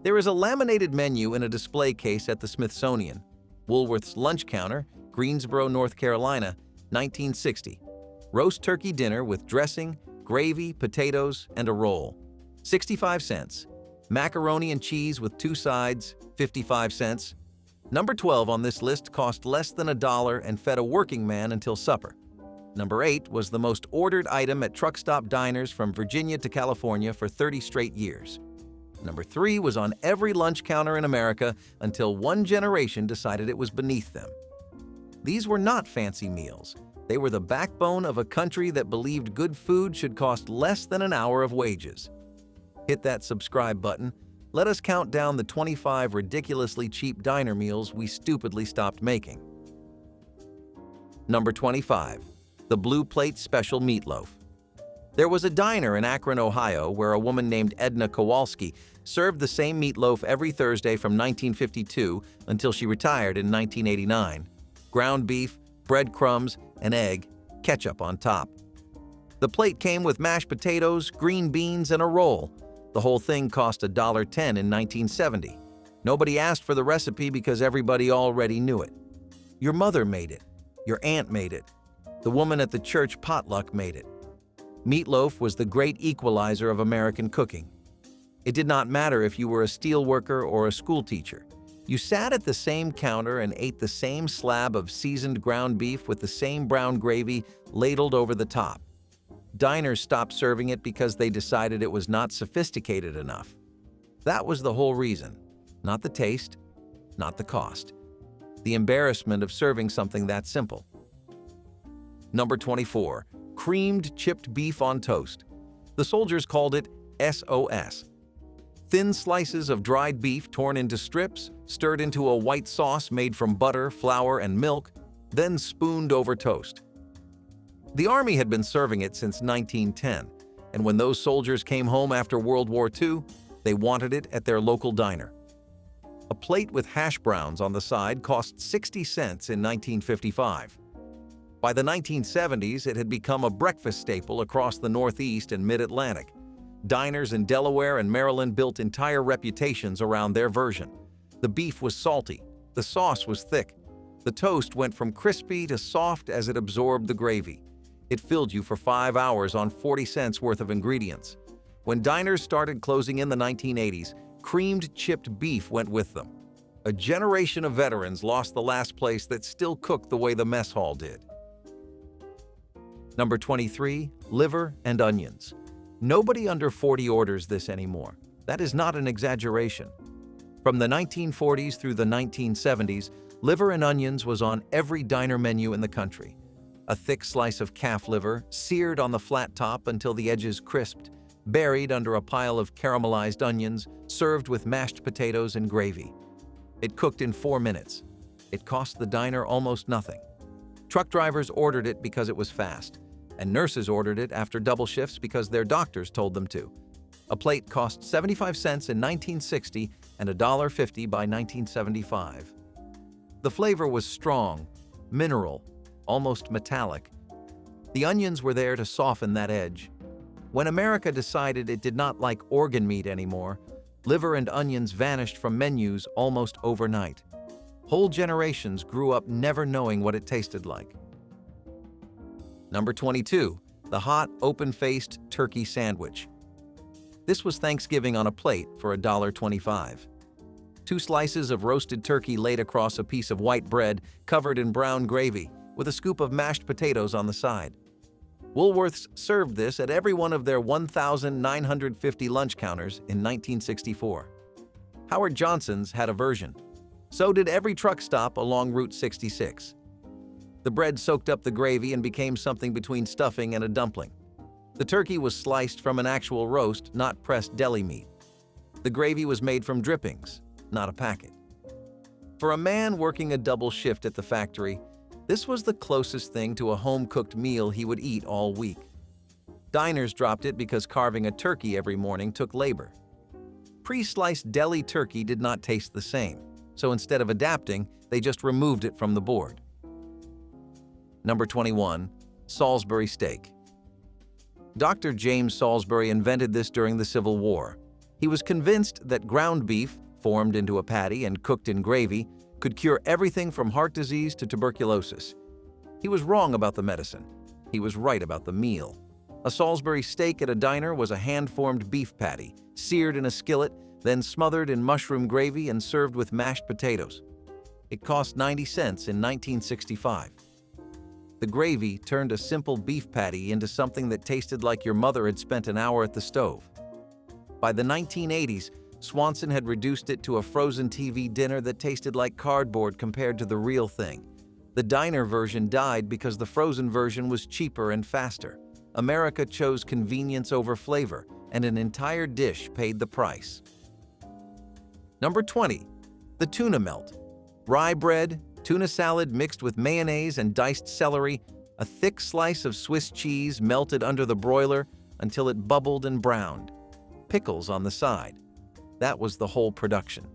There is a laminated menu in a display case at the Smithsonian. Woolworth's lunch counter, Greensboro, North Carolina, 1960. Roast turkey dinner with dressing, gravy, potatoes, and a roll, 65 cents. Macaroni and cheese with 2 sides, 55 cents. Number 12 on this list cost less than $1 and fed a working man until supper. Number 8 was the most ordered item at truck stop diners from Virginia to California for 30 straight years. Number 3 was on every lunch counter in America until one generation decided it was beneath them. These were not fancy meals. They were the backbone of a country that believed good food should cost less than an hour of wages. Hit that subscribe button. Let us count down the 25 ridiculously cheap diner meals we stupidly stopped making. Number 25. The Blue Plate Special Meatloaf. There was a diner in Akron, Ohio, where a woman named Edna Kowalski served the same meatloaf every Thursday from 1952 until she retired in 1989. Ground beef, breadcrumbs, an egg, ketchup on top. The plate came with mashed potatoes, green beans, and a roll. The whole thing cost $1.10 in 1970. Nobody asked for the recipe because everybody already knew it. Your mother made it. Your aunt made it. The woman at the church potluck made it. Meatloaf was the great equalizer of American cooking. It did not matter if you were a steel worker or a school teacher. You sat at the same counter and ate the same slab of seasoned ground beef with the same brown gravy ladled over the top. Diners stopped serving it because they decided it was not sophisticated enough. That was the whole reason. Not the taste, not the cost. The embarrassment of serving something that simple. Number 24. Creamed chipped beef on toast. The soldiers called it SOS. Thin slices of dried beef torn into strips, stirred into a white sauce made from butter, flour, and milk, then spooned over toast. The Army had been serving it since 1910, and when those soldiers came home after World War II, they wanted it at their local diner. A plate with hash browns on the side cost 60 cents in 1955. By the 1970s, it had become a breakfast staple across the Northeast and Mid-Atlantic. Diners in Delaware and Maryland built entire reputations around their version. The beef was salty. The sauce was thick. The toast went from crispy to soft as it absorbed the gravy. It filled you for 5 hours on 40 cents worth of ingredients. When diners started closing in the 1980s, creamed chipped beef went with them. A generation of veterans lost the last place that still cooked the way the mess hall did. Number 23. Liver and onions. Nobody under 40 orders this anymore. That is not an exaggeration. From the 1940s through the 1970s, liver and onions was on every diner menu in the country. A thick slice of calf liver, seared on the flat top until the edges crisped, buried under a pile of caramelized onions, served with mashed potatoes and gravy. It cooked in 4 minutes. It cost the diner almost nothing. Truck drivers ordered it because it was fast, and nurses ordered it after double shifts because their doctors told them to. A plate cost 75 cents in 1960 and $1.50 by 1975. The flavor was strong, mineral, almost metallic. The onions were there to soften that edge. When America decided it did not like organ meat anymore, liver and onions vanished from menus almost overnight. Whole generations grew up never knowing what it tasted like. Number 22. The hot, open-faced turkey sandwich. This was Thanksgiving on a plate for $1.25. 2 slices of roasted turkey laid across a piece of white bread covered in brown gravy, with a scoop of mashed potatoes on the side. Woolworths served this at every one of their 1,950 lunch counters in 1964. Howard Johnson's had a version. So did every truck stop along Route 66. The bread soaked up the gravy and became something between stuffing and a dumpling. The turkey was sliced from an actual roast, not pressed deli meat. The gravy was made from drippings, not a packet. For a man working a double shift at the factory, this was the closest thing to a home-cooked meal he would eat all week. Diners dropped it because carving a turkey every morning took labor. Pre-sliced deli turkey did not taste the same, so instead of adapting, they just removed it from the board. Number 21. Salisbury steak. Dr. James Salisbury invented this during the Civil War. He was convinced that ground beef, formed into a patty and cooked in gravy, could cure everything from heart disease to tuberculosis. He was wrong about the medicine. He was right about the meal. A Salisbury steak at a diner was a hand-formed beef patty, seared in a skillet, then smothered in mushroom gravy and served with mashed potatoes. It cost 90 cents in 1965. The gravy turned a simple beef patty into something that tasted like your mother had spent an hour at the stove. By the 1980s, Swanson had reduced it to a frozen TV dinner that tasted like cardboard compared to the real thing. The diner version died because the frozen version was cheaper and faster. America chose convenience over flavor, and an entire dish paid the price. Number 20. The tuna melt. Rye bread, tuna salad mixed with mayonnaise and diced celery, a thick slice of Swiss cheese melted under the broiler until it bubbled and browned. Pickles on the side. That was the whole production.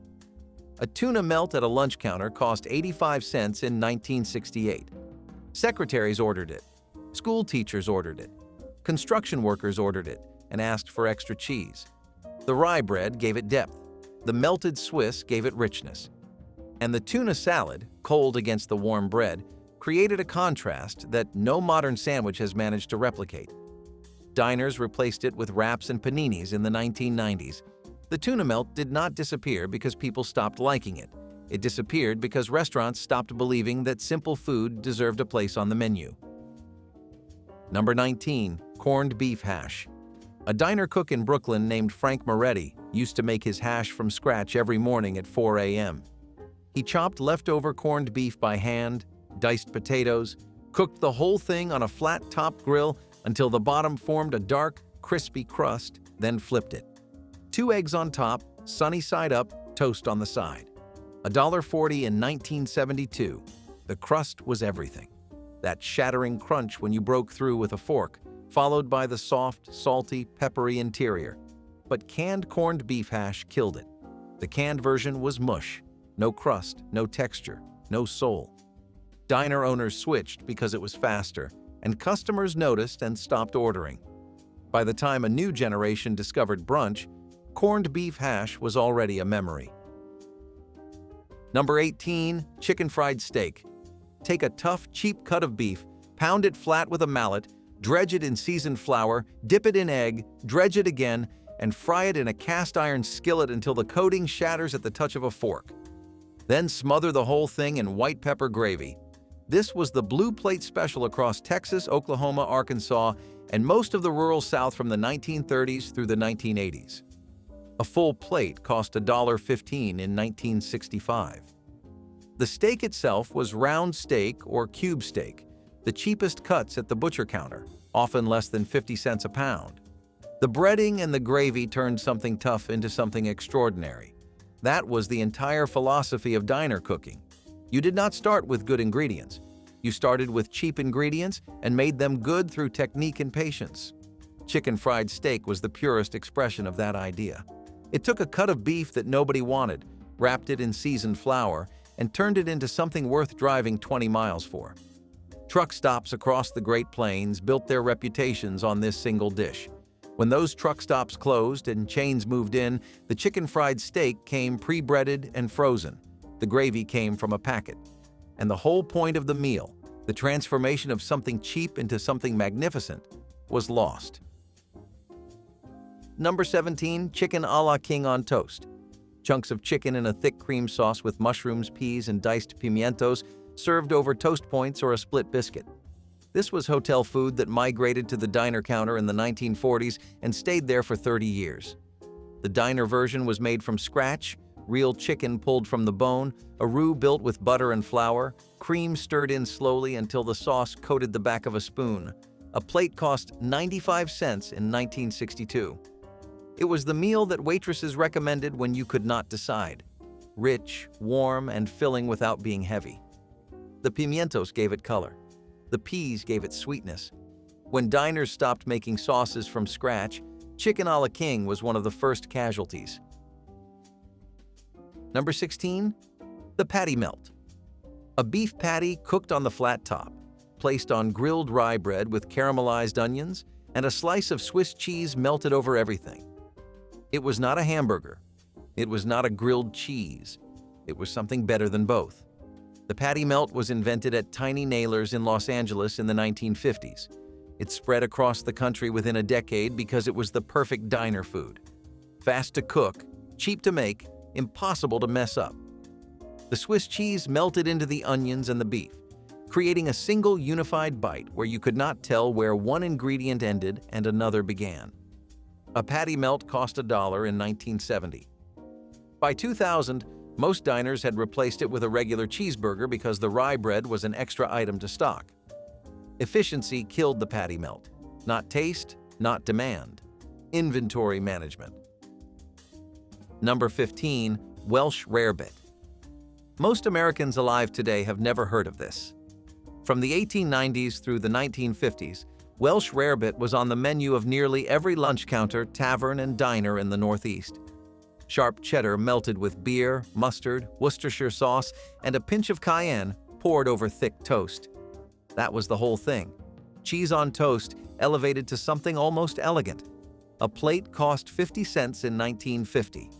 A tuna melt at a lunch counter cost 85 cents in 1968. Secretaries ordered it. School teachers ordered it. Construction workers ordered it and asked for extra cheese. The rye bread gave it depth. The melted Swiss gave it richness. And the tuna salad, cold against the warm bread, created a contrast that no modern sandwich has managed to replicate. Diners replaced it with wraps and paninis in the 1990s. The tuna melt did not disappear because people stopped liking it. It disappeared because restaurants stopped believing that simple food deserved a place on the menu. Number 19. Corned beef hash. A diner cook in Brooklyn named Frank Moretti used to make his hash from scratch every morning at 4 a.m. He chopped leftover corned beef by hand, diced potatoes, cooked the whole thing on a flat-top grill until the bottom formed a dark, crispy crust, then flipped it. 2 eggs on top, sunny side up, toast on the side. $1.40 in 1972. The crust was everything. That shattering crunch when you broke through with a fork, followed by the soft, salty, peppery interior. But canned corned beef hash killed it. The canned version was mush. No crust, no texture, no soul. Diner owners switched because it was faster, and customers noticed and stopped ordering. By the time a new generation discovered brunch, corned beef hash was already a memory. Number 18. Chicken fried steak. Take a tough, cheap cut of beef, pound it flat with a mallet, dredge it in seasoned flour, dip it in egg, dredge it again, and fry it in a cast-iron skillet until the coating shatters at the touch of a fork. Then smother the whole thing in white pepper gravy. This was the blue plate special across Texas, Oklahoma, Arkansas, and most of the rural South from the 1930s through the 1980s. A full plate cost $1.15 in 1965. The steak itself was round steak or cube steak, the cheapest cuts at the butcher counter, often less than 50 cents a pound. The breading and the gravy turned something tough into something extraordinary. That was the entire philosophy of diner cooking. You did not start with good ingredients. You started with cheap ingredients and made them good through technique and patience. Chicken fried steak was the purest expression of that idea. It took a cut of beef that nobody wanted, wrapped it in seasoned flour, and turned it into something worth driving 20 miles for. Truck stops across the Great Plains built their reputations on this single dish. When those truck stops closed and chains moved in, the chicken fried steak came pre-breaded and frozen. The gravy came from a packet. And the whole point of the meal, the transformation of something cheap into something magnificent, was lost. Number 17. Chicken a la king on toast. Chunks of chicken in a thick cream sauce with mushrooms, peas, and diced pimientos served over toast points or a split biscuit. This was hotel food that migrated to the diner counter in the 1940s and stayed there for 30 years. The diner version was made from scratch, real chicken pulled from the bone, a roux built with butter and flour, cream stirred in slowly until the sauce coated the back of a spoon. A plate cost 95 cents in 1962. It was the meal that waitresses recommended when you could not decide. Rich, warm, and filling without being heavy. The pimientos gave it color. The peas gave it sweetness. When diners stopped making sauces from scratch, chicken a la king was one of the first casualties. Number 16. The patty melt. A beef patty cooked on the flat top, placed on grilled rye bread with caramelized onions, and a slice of Swiss cheese melted over everything. It was not a hamburger. It was not a grilled cheese. It was something better than both. The patty melt was invented at tiny nailers in Los Angeles in the 1950s. It spread across the country within a decade because it was the perfect diner food. Fast to cook, cheap to make, impossible to mess up. The Swiss cheese melted into the onions and the beef, creating a single unified bite where you could not tell where one ingredient ended and another began. A patty melt cost $1 in 1970. By 2000, most diners had replaced it with a regular cheeseburger because the rye bread was an extra item to stock. Efficiency killed the patty melt. Not taste, not demand. Inventory management. Number 15. Welsh rarebit. Most Americans alive today have never heard of this. From the 1890s through the 1950s, Welsh rarebit was on the menu of nearly every lunch counter, tavern, and diner in the Northeast. Sharp cheddar melted with beer, mustard, Worcestershire sauce, and a pinch of cayenne poured over thick toast. That was the whole thing. Cheese on toast elevated to something almost elegant. A plate cost 50 cents in 1950.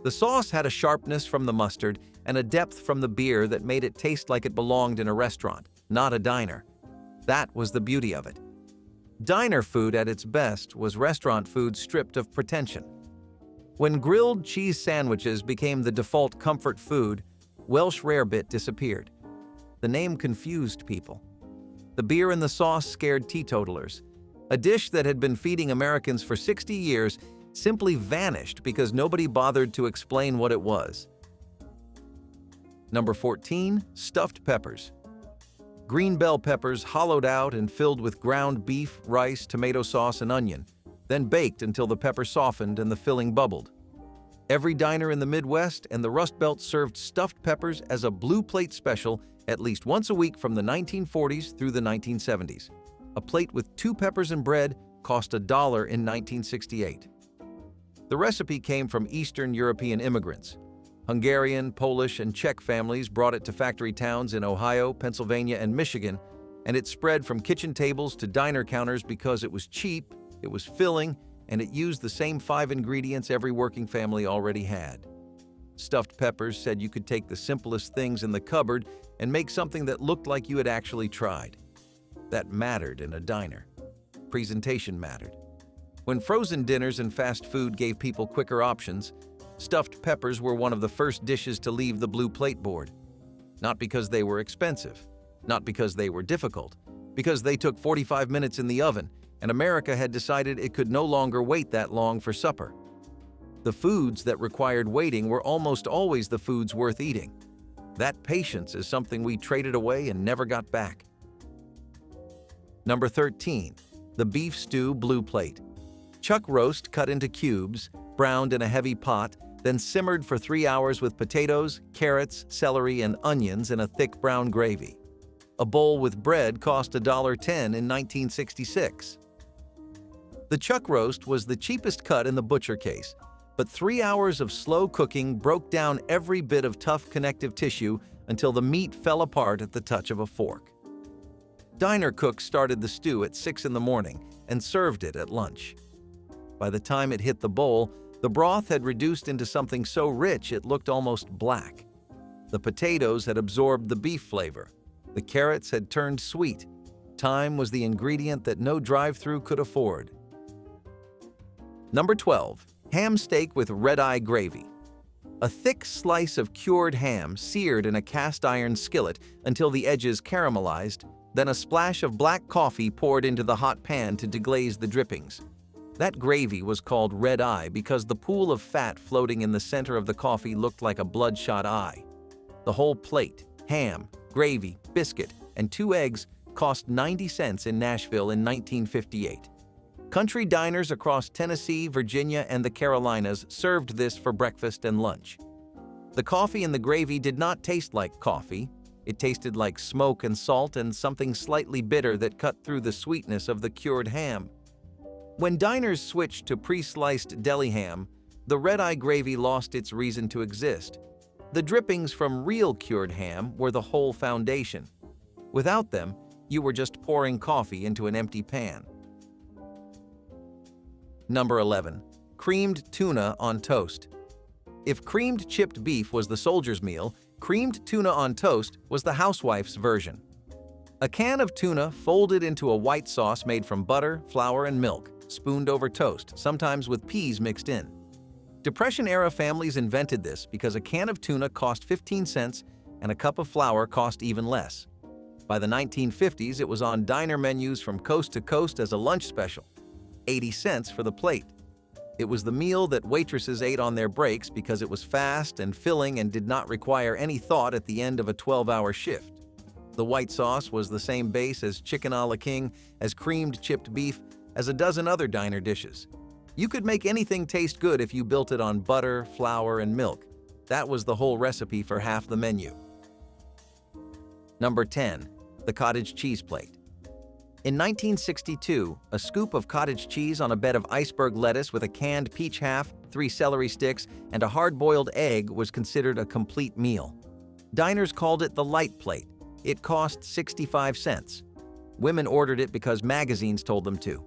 The sauce had a sharpness from the mustard and a depth from the beer that made it taste like it belonged in a restaurant, not a diner. That was the beauty of it. Diner food at its best was restaurant food stripped of pretension. When grilled cheese sandwiches became the default comfort food, Welsh rarebit disappeared. The name confused people. The beer and the sauce scared teetotalers. A dish that had been feeding Americans for 60 years simply vanished because nobody bothered to explain what it was. Number 14. Stuffed peppers. Green bell peppers hollowed out and filled with ground beef, rice, tomato sauce, and onion, then baked until the pepper softened and the filling bubbled. Every diner in the Midwest and the Rust Belt served stuffed peppers as a blue plate special at least once a week from the 1940s through the 1970s. A plate with 2 peppers and bread cost $1 in 1968. The recipe came from Eastern European immigrants. Hungarian, Polish, and Czech families brought it to factory towns in Ohio, Pennsylvania, and Michigan, and it spread from kitchen tables to diner counters because it was cheap, it was filling, and it used the same 5 ingredients every working family already had. Stuffed peppers said you could take the simplest things in the cupboard and make something that looked like you had actually tried. That mattered in a diner. Presentation mattered. When frozen dinners and fast food gave people quicker options, stuffed peppers were one of the first dishes to leave the blue plate board. Not because they were expensive, not because they were difficult, because they took 45 minutes in the oven, and America had decided it could no longer wait that long for supper. The foods that required waiting were almost always the foods worth eating. That patience is something we traded away and never got back. Number 13. The beef stew blue plate. Chuck roast cut into cubes, browned in a heavy pot, then simmered for 3 hours with potatoes, carrots, celery, and onions in a thick brown gravy. A bowl with bread cost $1.10 in 1966. The chuck roast was the cheapest cut in the butcher case, but 3 hours of slow cooking broke down every bit of tough connective tissue until the meat fell apart at the touch of a fork. Diner cooks started the stew at 6 in the morning and served it at lunch. By the time it hit the bowl, the broth had reduced into something so rich it looked almost black. The potatoes had absorbed the beef flavor. The carrots had turned sweet. Time was the ingredient that no drive-thru could afford. Number 12. Ham steak with red-eye gravy. A thick slice of cured ham seared in a cast-iron skillet until the edges caramelized, then a splash of black coffee poured into the hot pan to deglaze the drippings. That gravy was called red eye because the pool of fat floating in the center of the coffee looked like a bloodshot eye. The whole plate, ham, gravy, biscuit, and 2 eggs cost 90 cents in Nashville in 1958. Country diners across Tennessee, Virginia, and the Carolinas served this for breakfast and lunch. The coffee and the gravy did not taste like coffee. It tasted like smoke and salt and something slightly bitter that cut through the sweetness of the cured ham. When diners switched to pre-sliced deli ham, the red-eye gravy lost its reason to exist. The drippings from real cured ham were the whole foundation. Without them, you were just pouring coffee into an empty pan. Number 11. creamed tuna on toast. If creamed chipped beef was the soldier's meal, creamed tuna on toast was the housewife's version. A can of tuna folded into a white sauce made from butter, flour, and milk, spooned over toast, sometimes with peas mixed in. Depression-era families invented this because a can of tuna cost 15 cents and a cup of flour cost even less. By the 1950s, it was on diner menus from coast to coast as a lunch special, 80 cents for the plate. It was the meal that waitresses ate on their breaks because it was fast and filling and did not require any thought at the end of a 12-hour shift. The white sauce was the same base as chicken a la king, as creamed chipped beef, as a dozen other diner dishes. You could make anything taste good if you built it on butter, flour, and milk. That was the whole recipe for half the menu. Number 10. The cottage cheese plate. In 1962, a scoop of cottage cheese on a bed of iceberg lettuce with a canned peach half, 3 celery sticks, and a hard-boiled egg was considered a complete meal. Diners called it the light plate. It cost 65 cents. Women ordered it because magazines told them to.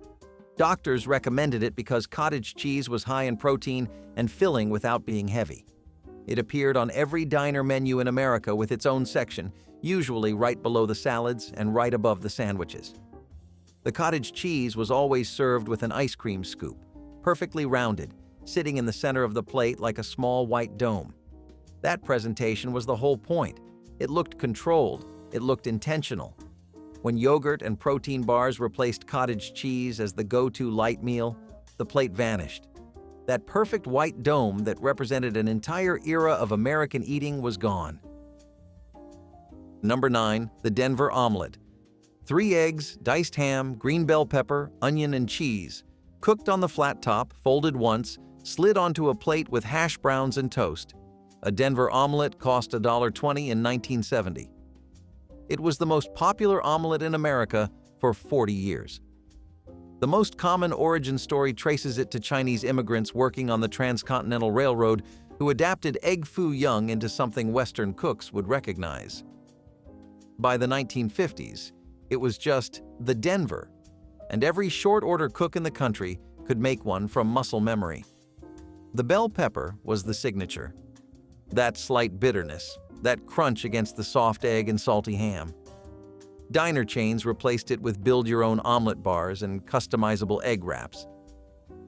Doctors recommended it because cottage cheese was high in protein and filling without being heavy. It appeared on every diner menu in America with its own section, usually right below the salads and right above the sandwiches. The cottage cheese was always served with an ice cream scoop, perfectly rounded, sitting in the center of the plate like a small white dome. That presentation was the whole point. It looked controlled, it looked intentional. When yogurt and protein bars replaced cottage cheese as the go-to light meal, the plate vanished. That perfect white dome that represented an entire era of American eating was gone. Number 9. The Denver omelet. 3 eggs, diced ham, green bell pepper, onion, and cheese, cooked on the flat top, folded once, slid onto a plate with hash browns and toast. A Denver omelet cost $1.20 in 1970. It was the most popular omelet in America for 40 years. The most common origin story traces it to Chinese immigrants working on the Transcontinental Railroad who adapted egg foo young into something Western cooks would recognize. By the 1950s, it was just the Denver, and every short-order cook in the country could make one from muscle memory. The bell pepper was the signature. That slight bitterness, that crunch against the soft egg and salty ham. Diner chains replaced it with build-your-own omelet bars and customizable egg wraps.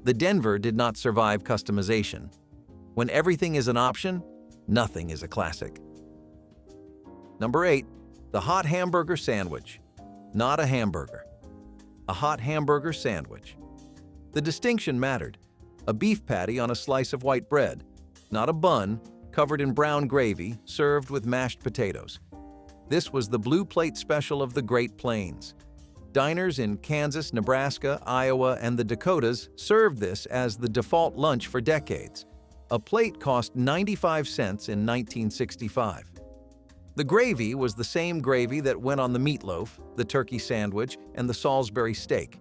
The Denver did not survive customization. When everything is an option, nothing is a classic. Number 8. The hot hamburger sandwich. Not a hamburger. A hot hamburger sandwich. The distinction mattered. A beef patty on a slice of white bread, not a bun, covered in brown gravy, served with mashed potatoes. This was the blue plate special of the Great Plains. Diners in Kansas, Nebraska, Iowa, and the Dakotas served this as the default lunch for decades. A plate cost 95 cents in 1965. The gravy was the same gravy that went on the meatloaf, the turkey sandwich, and the Salisbury steak.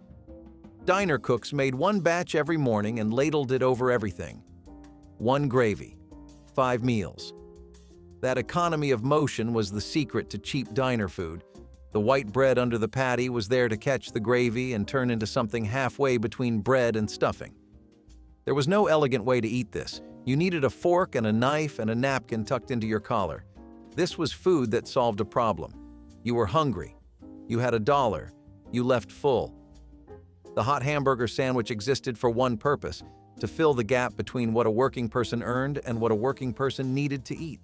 Diner cooks made one batch every morning and ladled it over everything. One gravy, 5 meals. That economy of motion was the secret to cheap diner food. The white bread under the patty was there to catch the gravy and turn into something halfway between bread and stuffing. There was no elegant way to eat this. You needed a fork and a knife and a napkin tucked into your collar. This was food that solved a problem. You were hungry. You had $1. You left full. The hot hamburger sandwich existed for one purpose: to fill the gap between what a working person earned and what a working person needed to eat.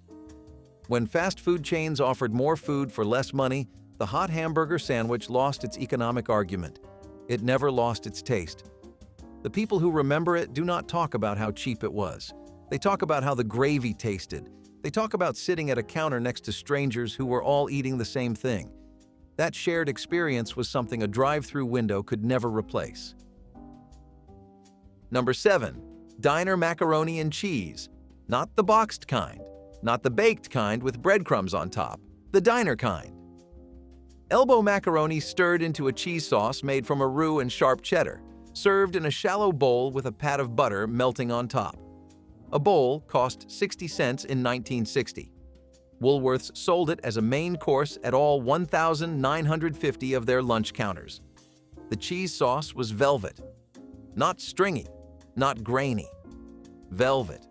When fast food chains offered more food for less money, the hot hamburger sandwich lost its economic argument. It never lost its taste. The people who remember it do not talk about how cheap it was. They talk about how the gravy tasted. They talk about sitting at a counter next to strangers who were all eating the same thing. That shared experience was something a drive-through window could never replace. Number 7. Diner macaroni and cheese. Not the boxed kind. Not the baked kind with breadcrumbs on top. The diner kind. Elbow macaroni stirred into a cheese sauce made from a roux and sharp cheddar, served in a shallow bowl with a pat of butter melting on top. A bowl cost 60 cents in 1960. Woolworths sold it as a main course at all 1,950 of their lunch counters. The cheese sauce was velvet. Not stringy, not grainy. Velvet.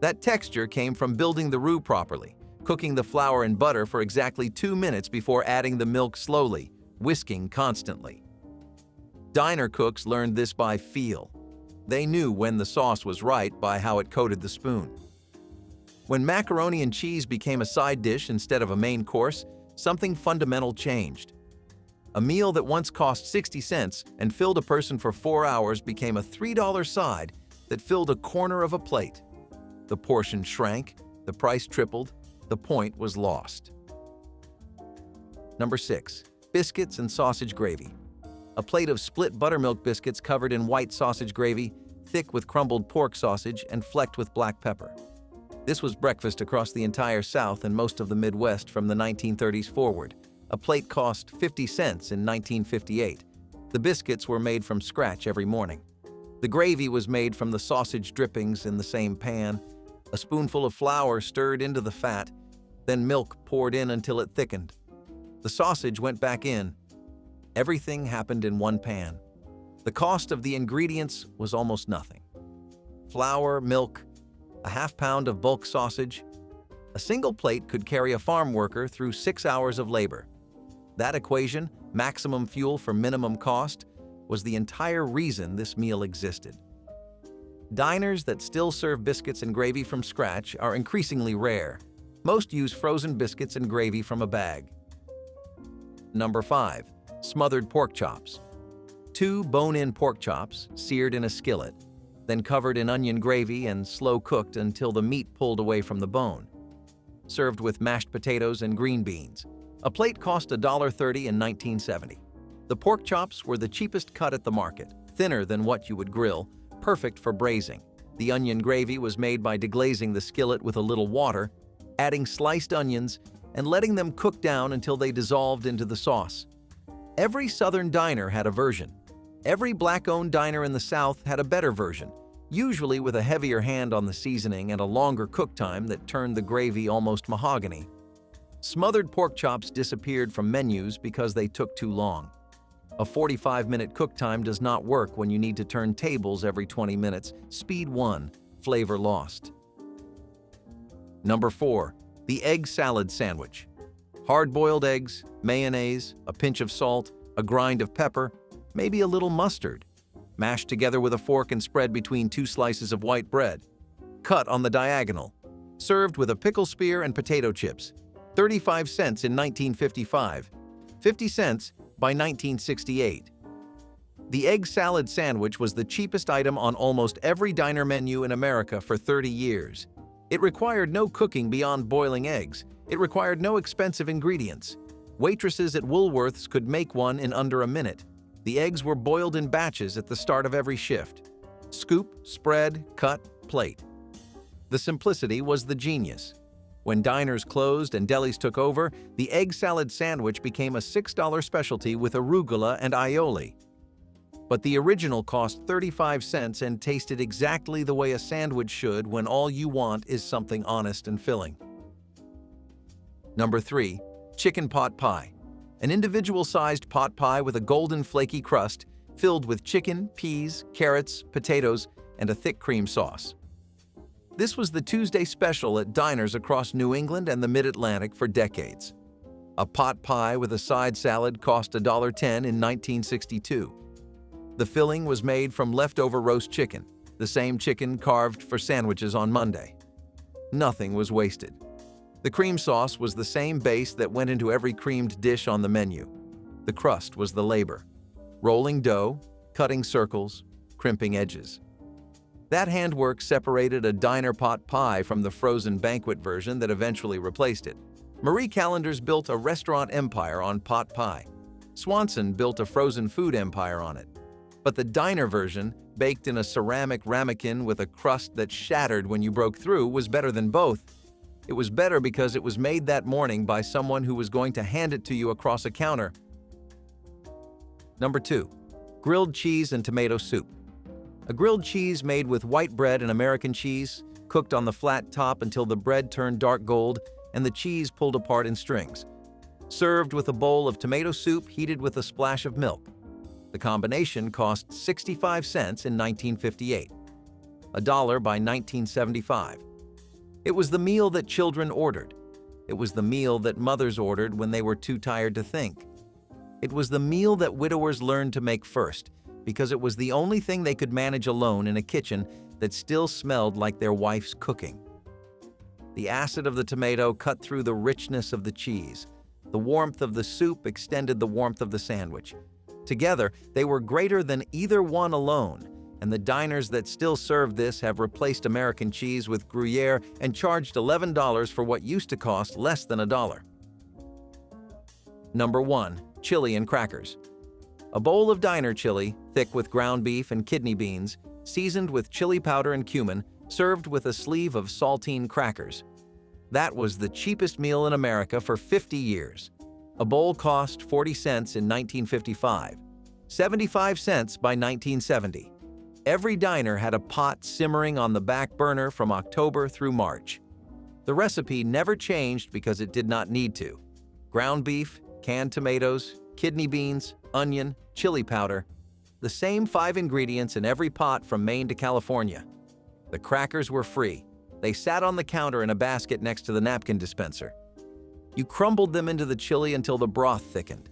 That texture came from building the roux properly, cooking the flour in butter for exactly 2 minutes before adding the milk slowly, whisking constantly. Diner cooks learned this by feel. They knew when the sauce was right by how it coated the spoon. When macaroni and cheese became a side dish instead of a main course, something fundamental changed. A meal that once cost 60 cents and filled a person for 4 hours became a $3 side that filled a corner of a plate. The portion shrank, the price tripled, the point was lost. Number 6. Biscuits and sausage gravy. A plate of split buttermilk biscuits covered in white sausage gravy, thick with crumbled pork sausage and flecked with black pepper. This was breakfast across the entire South and most of the Midwest from the 1930s forward. A plate cost 50 cents in 1958. The biscuits were made from scratch every morning. The gravy was made from the sausage drippings in the same pan. A spoonful of flour stirred into the fat, then milk poured in until it thickened. The sausage went back in. Everything happened in one pan. The cost of the ingredients was almost nothing. Flour, milk, a half pound of bulk sausage. A single plate could carry a farm worker through 6 hours of labor. That equation, maximum fuel for minimum cost, was the entire reason this meal existed. Diners that still serve biscuits and gravy from scratch are increasingly rare. Most use frozen biscuits and gravy from a bag. Number 5. Smothered pork chops. 2 bone-in pork chops, seared in a skillet, then covered in onion gravy and slow cooked until the meat pulled away from the bone. Served with mashed potatoes and green beans. A plate cost $1.30 in 1970. The pork chops were the cheapest cut at the market, thinner than what you would grill, perfect for braising. The onion gravy was made by deglazing the skillet with a little water, adding sliced onions, and letting them cook down until they dissolved into the sauce. Every Southern diner had a version. Every Black-owned diner in the South had a better version, usually with a heavier hand on the seasoning and a longer cook time that turned the gravy almost mahogany. Smothered pork chops disappeared from menus because they took too long. A 45-minute cook time does not work when you need to turn tables every 20 minutes. Speed won, flavor lost. Number 4. The egg salad sandwich. Hard-boiled eggs, mayonnaise, a pinch of salt, a grind of pepper, maybe a little mustard. Mashed together with a fork and spread between 2 slices of white bread. Cut on the diagonal. Served with a pickle spear and potato chips. 35 cents in 1955. 50 cents by 1968. The egg salad sandwich was the cheapest item on almost every diner menu in America for 30 years. It required no cooking beyond boiling eggs. It required no expensive ingredients. Waitresses at Woolworths could make one in under a minute. The eggs were boiled in batches at the start of every shift. Scoop, spread, cut, plate. The simplicity was the genius. When diners closed and delis took over, the egg salad sandwich became a $6 specialty with arugula and aioli. But the original cost 35 cents and tasted exactly the way a sandwich should when all you want is something honest and filling. Number 3. Chicken pot pie. An individual-sized pot pie with a golden flaky crust filled with chicken, peas, carrots, potatoes, and a thick cream sauce. This was the Tuesday special at diners across New England and the Mid-Atlantic for decades. A pot pie with a side salad cost $1.10 in 1962. The filling was made from leftover roast chicken, the same chicken carved for sandwiches on Monday. Nothing was wasted. The cream sauce was the same base that went into every creamed dish on the menu. The crust was the labor. Rolling dough, cutting circles, crimping edges. That handwork separated a diner pot pie from the frozen banquet version that eventually replaced it. Marie Callender's built a restaurant empire on pot pie. Swanson built a frozen food empire on it. But the diner version, baked in a ceramic ramekin with a crust that shattered when you broke through, was better than both. It was better because it was made that morning by someone who was going to hand it to you across a counter. Number 2. Grilled cheese and tomato soup. A grilled cheese made with white bread and American cheese, cooked on the flat top until the bread turned dark gold and the cheese pulled apart in strings. Served with a bowl of tomato soup heated with a splash of milk. The combination cost 65 cents in 1958, $1 by 1975. It was the meal that children ordered. It was the meal that mothers ordered when they were too tired to think. It was the meal that widowers learned to make first, because it was the only thing they could manage alone in a kitchen that still smelled like their wife's cooking. The acid of the tomato cut through the richness of the cheese. The warmth of the soup extended the warmth of the sandwich. Together, they were greater than either one alone, and the diners that still serve this have replaced American cheese with Gruyere and charged $11 for what used to cost less than $1. Number 1. Chili and crackers. A bowl of diner chili, thick with ground beef and kidney beans, seasoned with chili powder and cumin, served with a sleeve of saltine crackers. That was the cheapest meal in America for 50 years. A bowl cost 40 cents in 1955, 75 cents by 1970. Every diner had a pot simmering on the back burner from October through March. The recipe never changed because it did not need to. Ground beef, canned tomatoes, kidney beans, onion, chili powder. The same 5 ingredients in every pot from Maine to California. The crackers were free. They sat on the counter in a basket next to the napkin dispenser. You crumbled them into the chili until the broth thickened.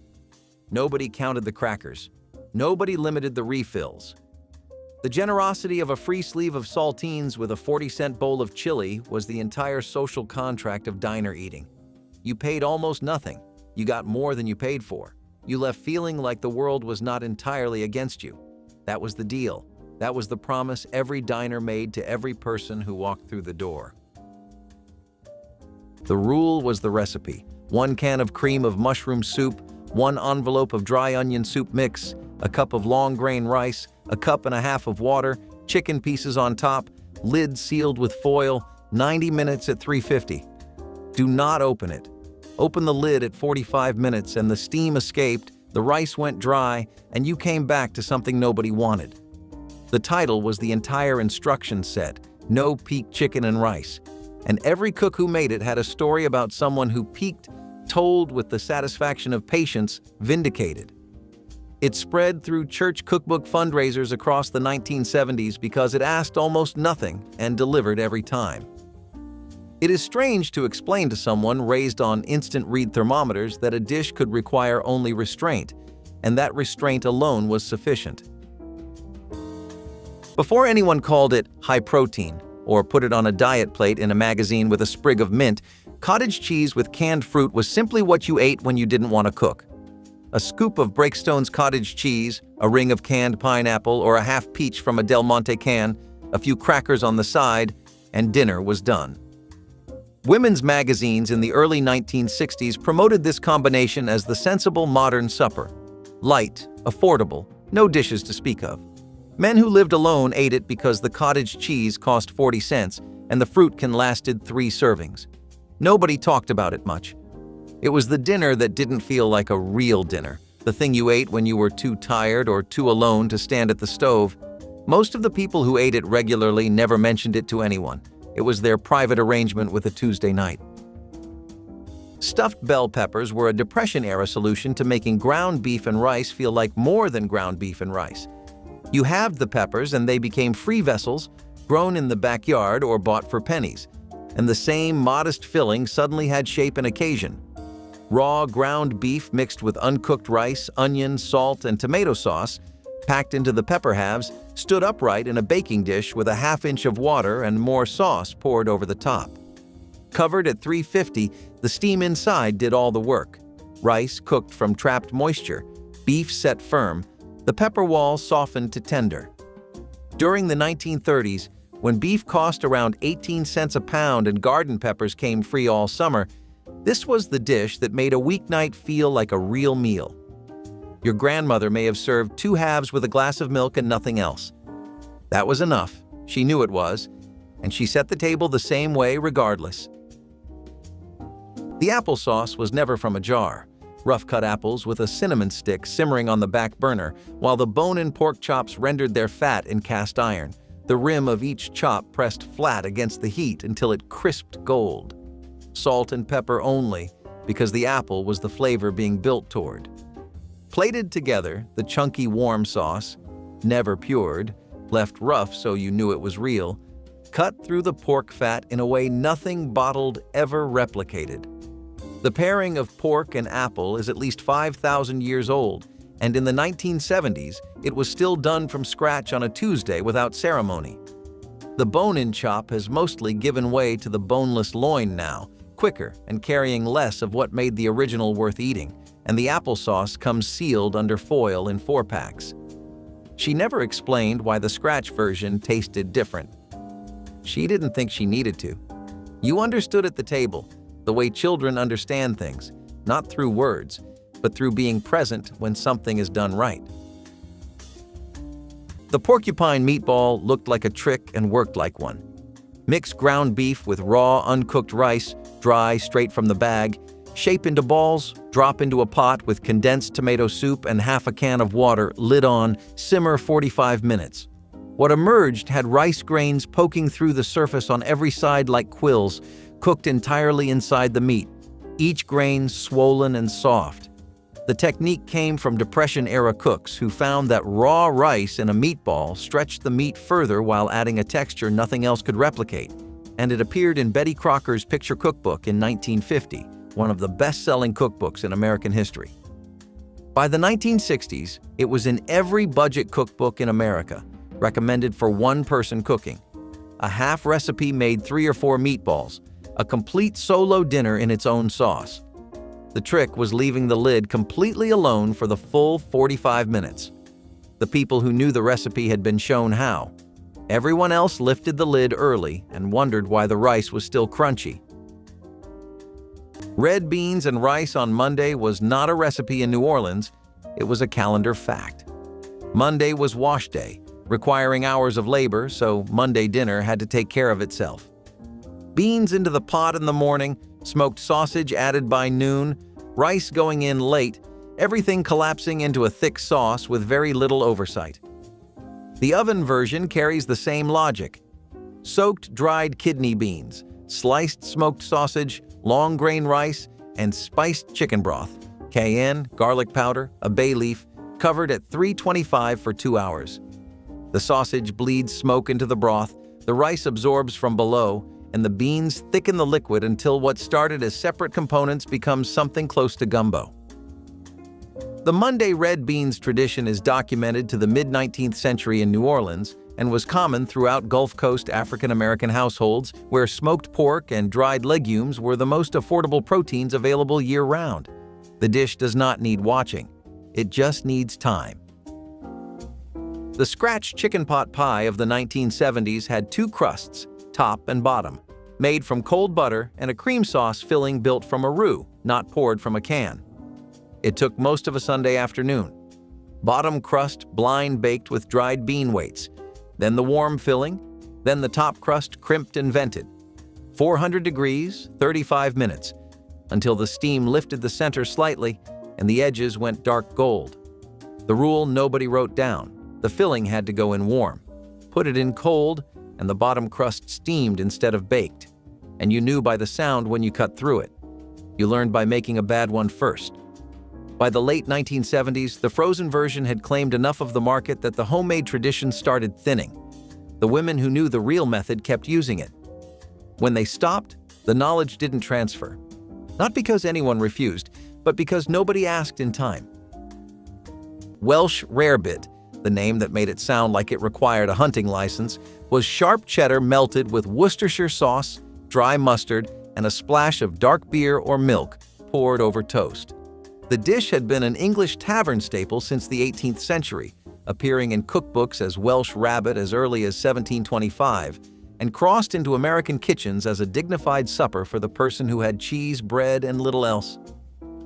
Nobody counted the crackers. Nobody limited the refills. The generosity of a free sleeve of saltines with a 40-cent bowl of chili was the entire social contract of diner eating. You paid almost nothing. You got more than you paid for. You left feeling like the world was not entirely against you. That was the deal. That was the promise every diner made to every person who walked through the door. The rule was the recipe: 1 can of cream of mushroom soup, 1 envelope of dry onion soup mix, a cup of long grain rice, a cup and a half of water, chicken pieces on top, lid sealed with foil, 90 minutes at 350. Do not open it. Open the lid at 45 minutes and the steam escaped, the rice went dry, and you came back to something nobody wanted. The title was the entire instruction set, No Peak Chicken and Rice, and every cook who made it had a story about someone who peaked, told with the satisfaction of patience, vindicated. It spread through church cookbook fundraisers across the 1970s because it asked almost nothing and delivered every time. It is strange to explain to someone raised on instant read thermometers that a dish could require only restraint, and that restraint alone was sufficient. Before anyone called it high protein or put it on a diet plate in a magazine with a sprig of mint, cottage cheese with canned fruit was simply what you ate when you didn't want to cook. A scoop of Breakstone's cottage cheese, a ring of canned pineapple, or a half peach from a Del Monte can, a few crackers on the side, and dinner was done. Women's magazines in the early 1960s promoted this combination as the sensible modern supper. Light, affordable, no dishes to speak of. Men who lived alone ate it because the cottage cheese cost 40 cents and the fruit can lasted 3 servings. Nobody talked about it much. It was the dinner that didn't feel like a real dinner, the thing you ate when you were too tired or too alone to stand at the stove. Most of the people who ate it regularly never mentioned it to anyone. It was their private arrangement with a Tuesday night. Stuffed bell peppers were a Depression-era solution to making ground beef and rice feel like more than ground beef and rice. You halved the peppers and they became free vessels, grown in the backyard or bought for pennies. And the same modest filling suddenly had shape and occasion. Raw ground beef mixed with uncooked rice, onion, salt, and tomato sauce, packed into the pepper halves, stood upright in a baking dish with a half-inch of water and more sauce poured over the top. Covered at 350, the steam inside did all the work. Rice cooked from trapped moisture, beef set firm, the pepper wall softened to tender. During the 1930s, when beef cost around 18 cents a pound and garden peppers came free all summer, this was the dish that made a weeknight feel like a real meal. Your grandmother may have served 2 halves with a glass of milk and nothing else. That was enough. She knew it was, and she set the table the same way regardless. The applesauce was never from a jar. Rough-cut apples with a cinnamon stick simmering on the back burner, while the bone-in pork chops rendered their fat in cast iron, the rim of each chop pressed flat against the heat until it crisped gold. Salt and pepper only, because the apple was the flavor being built toward. Plated together, the chunky warm sauce, never pured, left rough so you knew it was real, cut through the pork fat in a way nothing bottled ever replicated. The pairing of pork and apple is at least 5,000 years old, and in the 1970s, it was still done from scratch on a Tuesday without ceremony. The bone-in chop has mostly given way to the boneless loin now, quicker and carrying less of what made the original worth eating, and the applesauce comes sealed under foil in 4-packs. She never explained why the scratch version tasted different. She didn't think she needed to. You understood at the table, the way children understand things, not through words, but through being present when something is done right. The porcupine meatball looked like a trick and worked like one. Mix ground beef with raw, uncooked rice, dry, straight from the bag, shape into balls, drop into a pot with condensed tomato soup and half a can of water, lid on, simmer 45 minutes. What emerged had rice grains poking through the surface on every side like quills, cooked entirely inside the meat, each grain swollen and soft. The technique came from Depression-era cooks who found that raw rice in a meatball stretched the meat further while adding a texture nothing else could replicate, and it appeared in Betty Crocker's picture cookbook in 1950, one of the best-selling cookbooks in American history. By the 1960s, it was in every budget cookbook in America, recommended for one-person cooking. A half recipe made 3 or 4 meatballs, a complete solo dinner in its own sauce. The trick was leaving the lid completely alone for the full 45 minutes. The people who knew the recipe had been shown how. Everyone else lifted the lid early and wondered why the rice was still crunchy. Red beans and rice on Monday was not a recipe in New Orleans, it was a calendar fact. Monday was wash day, requiring hours of labor, so Monday dinner had to take care of itself. Beans into the pot in the morning, smoked sausage added by noon, rice going in late, everything collapsing into a thick sauce with very little oversight. The oven version carries the same logic. Soaked dried kidney beans, sliced smoked sausage, long grain rice, and spiced chicken broth, cayenne, garlic powder, a bay leaf, covered at 325 for 2 hours. The sausage bleeds smoke into the broth, the rice absorbs from below, and the beans thicken the liquid until what started as separate components becomes something close to gumbo. The Monday red beans tradition is documented to the mid-19th century in New Orleans and was common throughout Gulf Coast African-American households where smoked pork and dried legumes were the most affordable proteins available year-round. The dish does not need watching. It just needs time. The scratch chicken pot pie of the 1970s had 2 crusts, top and bottom, made from cold butter and a cream sauce filling built from a roux, not poured from a can. It took most of a Sunday afternoon. Bottom crust blind baked with dried bean weights, then the warm filling, then the top crust crimped and vented. 400 degrees, 35 minutes, until the steam lifted the center slightly and the edges went dark gold. The rule nobody wrote down. The filling had to go in warm. Put it in cold, and the bottom crust steamed instead of baked. And you knew by the sound when you cut through it. You learned by making a bad one first. By the late 1970s, the frozen version had claimed enough of the market that the homemade tradition started thinning. The women who knew the real method kept using it. When they stopped, the knowledge didn't transfer. Not because anyone refused, but because nobody asked in time. Welsh rarebit, the name that made it sound like it required a hunting license, was sharp cheddar melted with Worcestershire sauce, dry mustard, and a splash of dark beer or milk poured over toast. The dish had been an English tavern staple since the 18th century, appearing in cookbooks as Welsh rabbit as early as 1725, and crossed into American kitchens as a dignified supper for the person who had cheese, bread, and little else.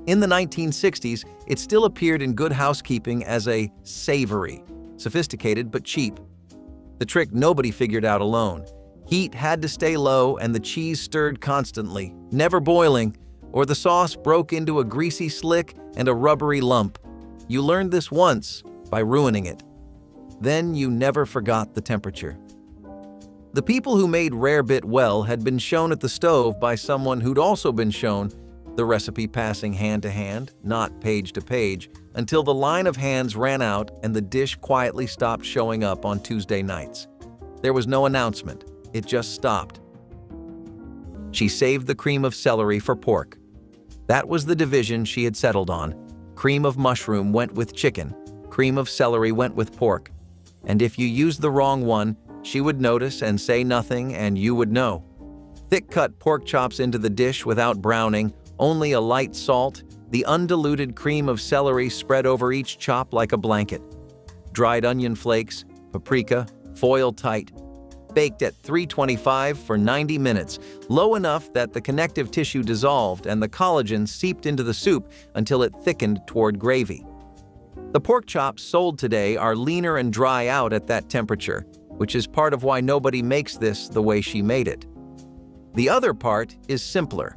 In the 1960s, it still appeared in Good Housekeeping as a savory, sophisticated but cheap. The trick nobody figured out alone. Heat had to stay low and the cheese stirred constantly, never boiling, or the sauce broke into a greasy slick and a rubbery lump. You learned this once by ruining it. Then you never forgot the temperature. The people who made rarebit well had been shown at the stove by someone who'd also been shown the recipe passing hand to hand, not page to page, until the line of hands ran out and the dish quietly stopped showing up on Tuesday nights. There was no announcement. It just stopped. She saved the cream of celery for pork. That was the division she had settled on. Cream of mushroom went with chicken. Cream of celery went with pork. And if you used the wrong one, she would notice and say nothing, and you would know. Thick-cut pork chops into the dish without browning, only a light salt, the undiluted cream of celery spread over each chop like a blanket. Dried onion flakes, paprika, foil tight. Baked at 325 for 90 minutes, low enough that the connective tissue dissolved and the collagen seeped into the soup until it thickened toward gravy. The pork chops sold today are leaner and dry out at that temperature, which is part of why nobody makes this the way she made it. The other part is simpler.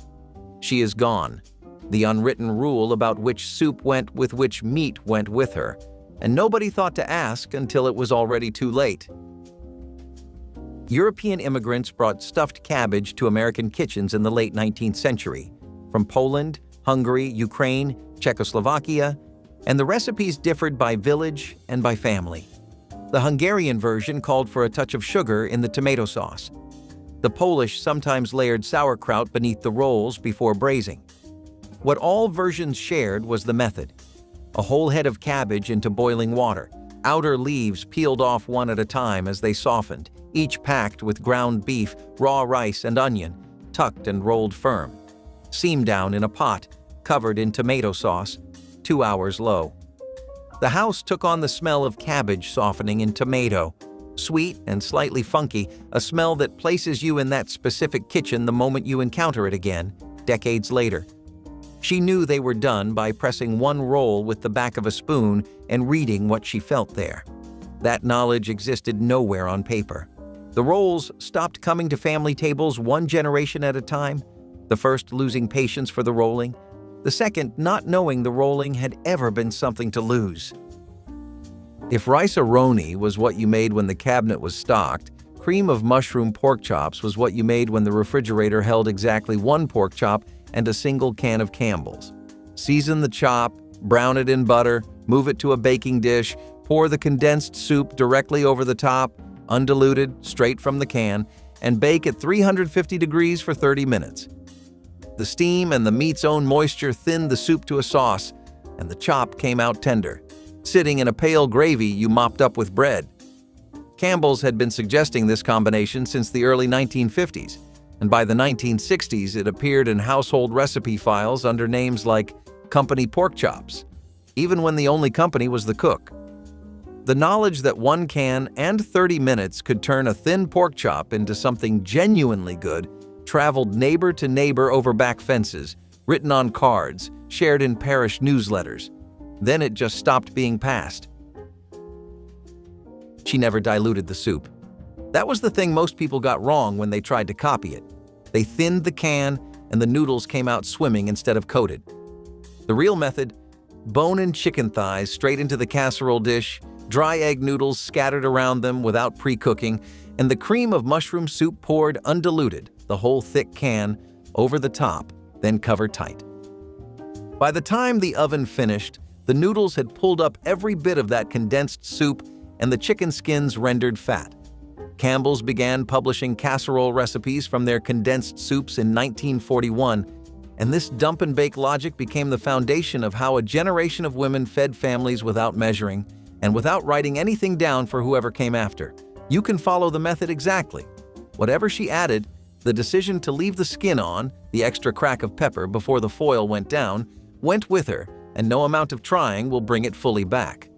She is gone. The unwritten rule about which soup went with which meat went with her, and nobody thought to ask until it was already too late. European immigrants brought stuffed cabbage to American kitchens in the late 19th century, from Poland, Hungary, Ukraine, Czechoslovakia, and the recipes differed by village and by family. The Hungarian version called for a touch of sugar in the tomato sauce. The Polish sometimes layered sauerkraut beneath the rolls before braising. What all versions shared was the method. A whole head of cabbage into boiling water, outer leaves peeled off one at a time as they softened, each packed with ground beef, raw rice, and onion, tucked and rolled firm. Seam down in a pot, covered in tomato sauce, 2 hours low. The house took on the smell of cabbage softening in tomato, sweet and slightly funky, a smell that places you in that specific kitchen the moment you encounter it again, decades later. She knew they were done by pressing one roll with the back of a spoon and reading what she felt there. That knowledge existed nowhere on paper. The rolls stopped coming to family tables one generation at a time, the first losing patience for the rolling, the second not knowing the rolling had ever been something to lose. If rice-a-roni was what you made when the cabinet was stocked, cream of mushroom pork chops was what you made when the refrigerator held exactly one pork chop and a single can of Campbell's. Season the chop, brown it in butter, move it to a baking dish, pour the condensed soup directly over the top, undiluted, straight from the can, and bake at 350 degrees for 30 minutes. The steam and the meat's own moisture thinned the soup to a sauce, and the chop came out tender, sitting in a pale gravy you mopped up with bread. Campbell's had been suggesting this combination since the early 1950s, and by the 1960s it appeared in household recipe files under names like Company Pork Chops, even when the only company was the cook. The knowledge that one can and 30 minutes could turn a thin pork chop into something genuinely good traveled neighbor to neighbor over back fences, written on cards, shared in parish newsletters. Then it just stopped being passed. She never diluted the soup. That was the thing most people got wrong when they tried to copy it. They thinned the can, and the noodles came out swimming instead of coated. The real method: bone and chicken thighs straight into the casserole dish, dry egg noodles scattered around them without pre-cooking, and the cream of mushroom soup poured undiluted, the whole thick can, over the top, then covered tight. By the time the oven finished, the noodles had pulled up every bit of that condensed soup, and the chicken skins rendered fat. Campbell's began publishing casserole recipes from their condensed soups in 1941, and this dump-and-bake logic became the foundation of how a generation of women fed families without measuring and without writing anything down for whoever came after. You can follow the method exactly. Whatever she added, the decision to leave the skin on, the extra crack of pepper before the foil went down, went with her, and no amount of trying will bring it fully back.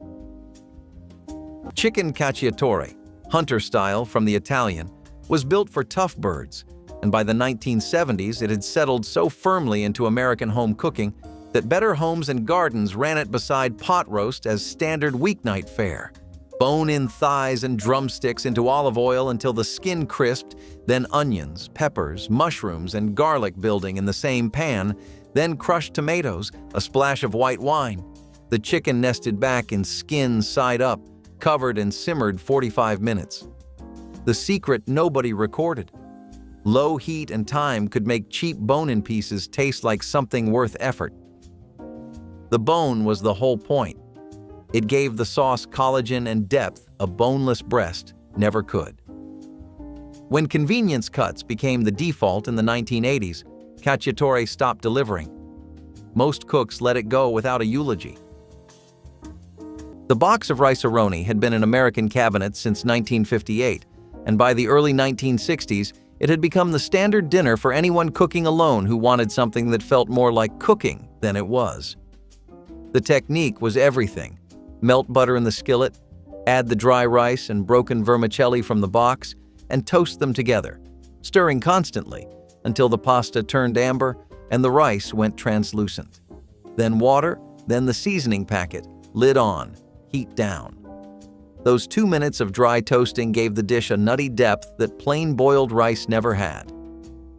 Chicken cacciatore, hunter style from the Italian, was built for tough birds, and by the 1970s it had settled so firmly into American home cooking that Better Homes and Gardens ran it beside pot roast as standard weeknight fare. Bone-in thighs and drumsticks into olive oil until the skin crisped, then onions, peppers, mushrooms, and garlic building in the same pan, then crushed tomatoes, a splash of white wine. The chicken nested back in skin side up, covered and simmered 45 minutes. The secret nobody recorded. Low heat and time could make cheap bone-in pieces taste like something worth effort. The bone was the whole point. It gave the sauce collagen and depth a boneless breast never could. When convenience cuts became the default in the 1980s, cacciatore stopped delivering. Most cooks let it go without a eulogy. The box of rice-a-roni had been in American cabinets since 1958, and by the early 1960s, it had become the standard dinner for anyone cooking alone who wanted something that felt more like cooking than it was. The technique was everything. Melt butter in the skillet, add the dry rice and broken vermicelli from the box, and toast them together, stirring constantly until the pasta turned amber and the rice went translucent. Then water, then the seasoning packet, lid on, heat down. Those 2 minutes of dry toasting gave the dish a nutty depth that plain boiled rice never had.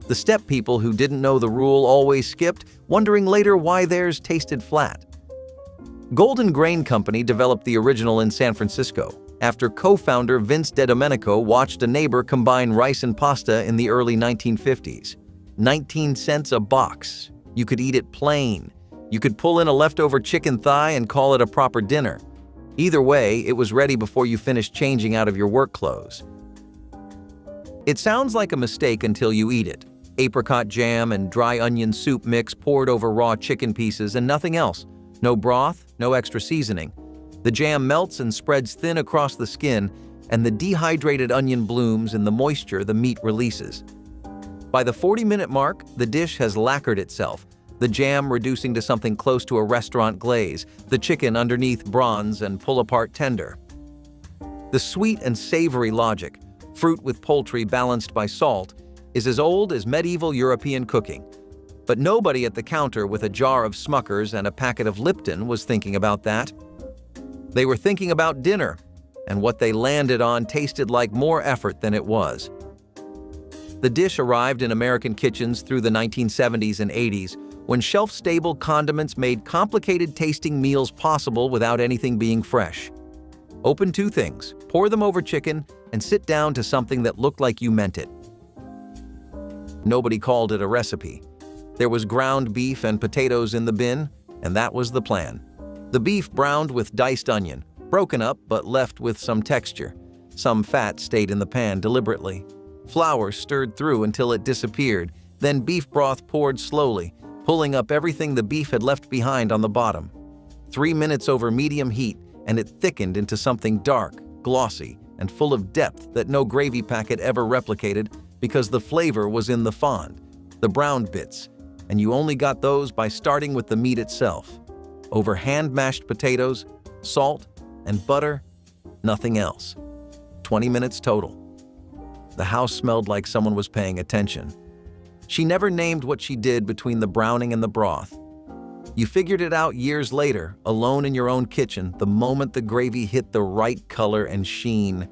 The step people who didn't know the rule always skipped, wondering later why theirs tasted flat. Golden Grain Company developed the original in San Francisco, after co-founder Vince DeDomenico watched a neighbor combine rice and pasta in the early 1950s. 19 cents a box. You could eat it plain. You could pull in a leftover chicken thigh and call it a proper dinner. Either way, it was ready before you finished changing out of your work clothes. It sounds like a mistake until you eat it. Apricot jam and dry onion soup mix poured over raw chicken pieces and nothing else. No broth, no extra seasoning. The jam melts and spreads thin across the skin, and the dehydrated onion blooms in the moisture the meat releases. By the 40-minute mark, the dish has lacquered itself, the jam reducing to something close to a restaurant glaze, the chicken underneath bronze and pull-apart tender. The sweet and savory logic, fruit with poultry balanced by salt, is as old as medieval European cooking. But nobody at the counter with a jar of Smuckers and a packet of Lipton was thinking about that. They were thinking about dinner, and what they landed on tasted like more effort than it was. The dish arrived in American kitchens through the 1970s and 80s, when shelf-stable condiments made complicated-tasting meals possible without anything being fresh. Open 2 things, pour them over chicken, and sit down to something that looked like you meant it. Nobody called it a recipe. There was ground beef and potatoes in the bin, and that was the plan. The beef browned with diced onion, broken up but left with some texture. Some fat stayed in the pan deliberately. Flour stirred through until it disappeared, then beef broth poured slowly, pulling up everything the beef had left behind on the bottom. 3 minutes over medium heat, and it thickened into something dark, glossy, and full of depth that no gravy packet ever replicated because the flavor was in the fond, the browned bits, and you only got those by starting with the meat itself. Over hand-mashed potatoes, salt, and butter, nothing else. 20 minutes total. The house smelled like someone was paying attention. She never named what she did between the browning and the broth. You figured it out years later, alone in your own kitchen, the moment the gravy hit the right color and sheen,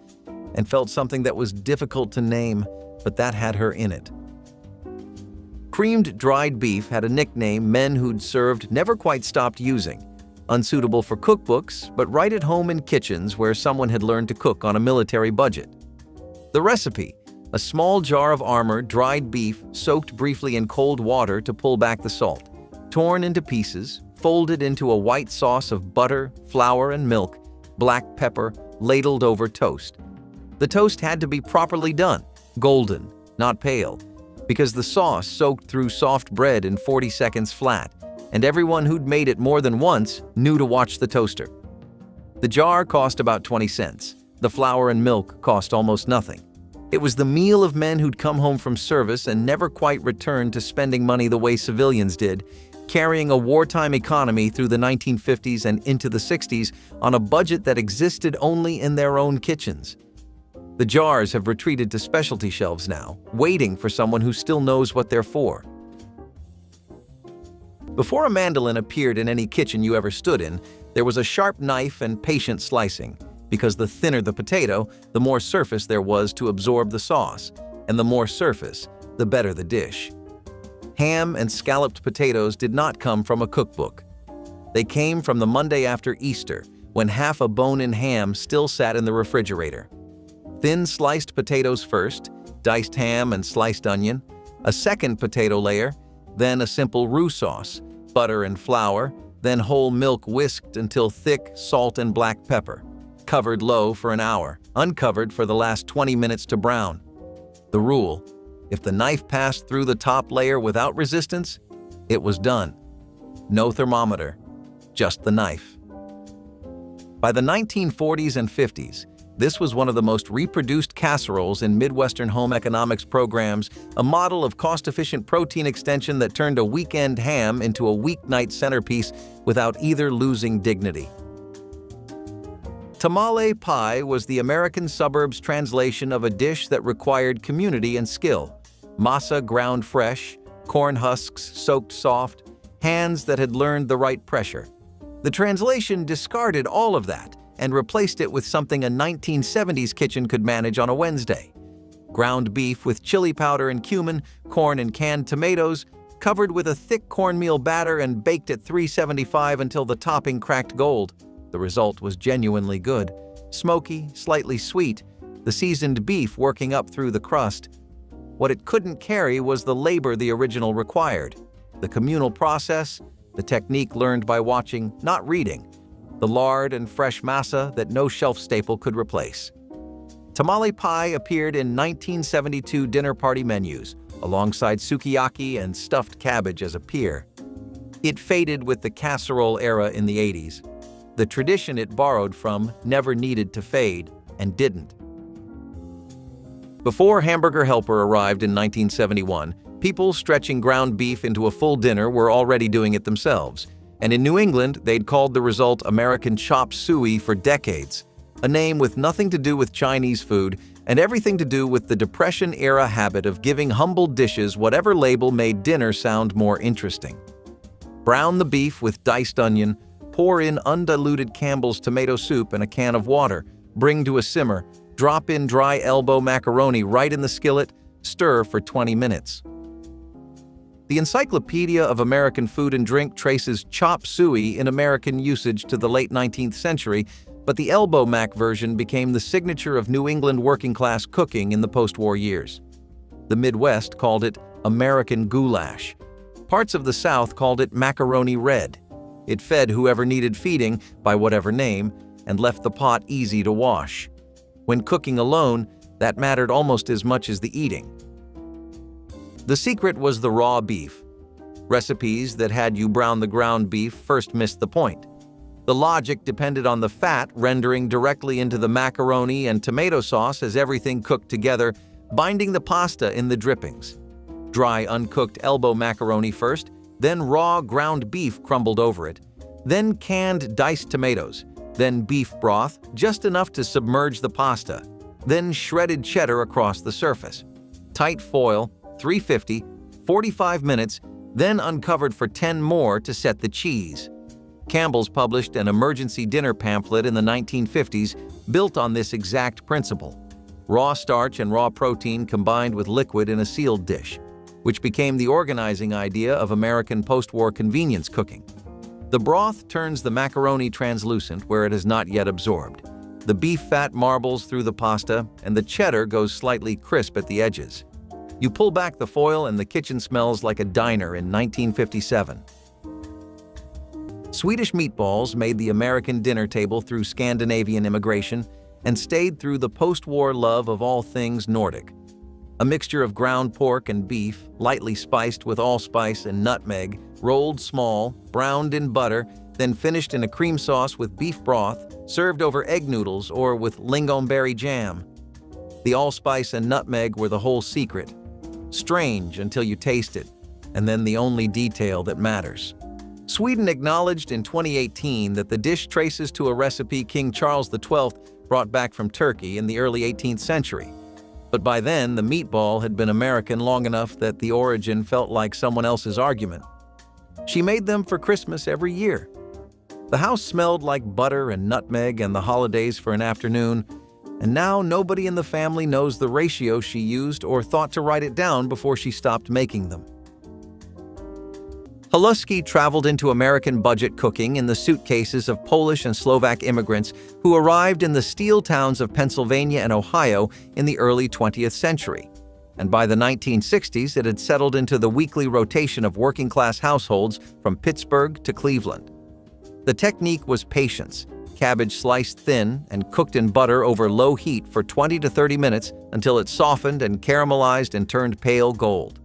and felt something that was difficult to name, but that had her in it. Creamed dried beef had a nickname men who'd served never quite stopped using. Unsuitable for cookbooks, but right at home in kitchens where someone had learned to cook on a military budget. The recipe: a small jar of armored dried beef soaked briefly in cold water to pull back the salt, torn into pieces, folded into a white sauce of butter, flour, and milk, black pepper, ladled over toast. The toast had to be properly done, golden, not pale, because the sauce soaked through soft bread in 40 seconds flat, and everyone who'd made it more than once knew to watch the toaster. The jar cost about 20 cents. The flour and milk cost almost nothing. It was the meal of men who'd come home from service and never quite returned to spending money the way civilians did, carrying a wartime economy through the 1950s and into the 60s on a budget that existed only in their own kitchens. The jars have retreated to specialty shelves now, waiting for someone who still knows what they're for. Before a mandolin appeared in any kitchen you ever stood in, there was a sharp knife and patient slicing, because the thinner the potato, the more surface there was to absorb the sauce, and the more surface, the better the dish. Ham and scalloped potatoes did not come from a cookbook. They came from the Monday after Easter, when half a bone-in ham still sat in the refrigerator. Thin sliced potatoes first, diced ham and sliced onion, a second potato layer, then a simple roux sauce, butter and flour, then whole milk whisked until thick, salt and black pepper. Covered low for an hour, uncovered for the last 20 minutes to brown. The rule: if the knife passed through the top layer without resistance, it was done. No thermometer, just the knife. By the 1940s and 50s, this was one of the most reproduced casseroles in Midwestern home economics programs, a model of cost-efficient protein extension that turned a weekend ham into a weeknight centerpiece without either losing dignity. Tamale pie was the American suburbs translation of a dish that required community and skill. Masa ground fresh, corn husks soaked soft, hands that had learned the right pressure. The translation discarded all of that and replaced it with something a 1970s kitchen could manage on a Wednesday. Ground beef with chili powder and cumin, corn and canned tomatoes, covered with a thick cornmeal batter and baked at 375 until the topping cracked gold. The result was genuinely good. Smoky, slightly sweet, the seasoned beef working up through the crust. What it couldn't carry was the labor the original required. The communal process, the technique learned by watching, not reading. The lard and fresh masa that no shelf staple could replace. Tamale pie appeared in 1972 dinner party menus, alongside sukiyaki and stuffed cabbage as a peer. It faded with the casserole era in the 80s. The tradition it borrowed from never needed to fade, and didn't. Before Hamburger Helper arrived in 1971, people stretching ground beef into a full dinner were already doing it themselves. And in New England, they'd called the result American chop suey for decades, a name with nothing to do with Chinese food and everything to do with the Depression-era habit of giving humble dishes whatever label made dinner sound more interesting. Brown the beef with diced onion, pour in undiluted Campbell's tomato soup and a can of water, bring to a simmer, drop in dry elbow macaroni right in the skillet, stir for 20 minutes. The Encyclopedia of American Food and Drink traces chop suey in American usage to the late 19th century, but the elbow mac version became the signature of New England working-class cooking in the post-war years. The Midwest called it American goulash. Parts of the South called it macaroni red. It fed whoever needed feeding, by whatever name, and left the pot easy to wash. When cooking alone, that mattered almost as much as the eating. The secret was the raw beef. Recipes that had you brown the ground beef first missed the point. The logic depended on the fat rendering directly into the macaroni and tomato sauce as everything cooked together, binding the pasta in the drippings. Dry, uncooked elbow macaroni first, then raw ground beef crumbled over it, then canned diced tomatoes, then beef broth, just enough to submerge the pasta, then shredded cheddar across the surface. Tight foil, 350, 45 minutes, then uncovered for 10 more to set the cheese. Campbell's published an emergency dinner pamphlet in the 1950s built on this exact principle. Raw starch and raw protein combined with liquid in a sealed dish, which became the organizing idea of American post-war convenience cooking. The broth turns the macaroni translucent where it has not yet absorbed. The beef fat marbles through the pasta, and the cheddar goes slightly crisp at the edges. You pull back the foil and the kitchen smells like a diner in 1957. Swedish meatballs made the American dinner table through Scandinavian immigration and stayed through the post-war love of all things Nordic. A mixture of ground pork and beef, lightly spiced with allspice and nutmeg, rolled small, browned in butter, then finished in a cream sauce with beef broth, served over egg noodles or with lingonberry jam. The allspice and nutmeg were the whole secret. Strange until you taste it, and then the only detail that matters. Sweden acknowledged in 2018 that the dish traces to a recipe King Charles XII brought back from Turkey in the early 18th century. But by then, the meatball had been American long enough that the origin felt like someone else's argument. She made them for Christmas every year. The house smelled like butter and nutmeg and the holidays for an afternoon, and now nobody in the family knows the ratio she used or thought to write it down before she stopped making them. Haluski traveled into American budget cooking in the suitcases of Polish and Slovak immigrants who arrived in the steel towns of Pennsylvania and Ohio in the early 20th century. and by the 1960s it had settled into the weekly rotation of working-class households from Pittsburgh to Cleveland. The technique was patience, cabbage sliced thin and cooked in butter over low heat for 20 to 30 minutes until it softened and caramelized and turned pale gold.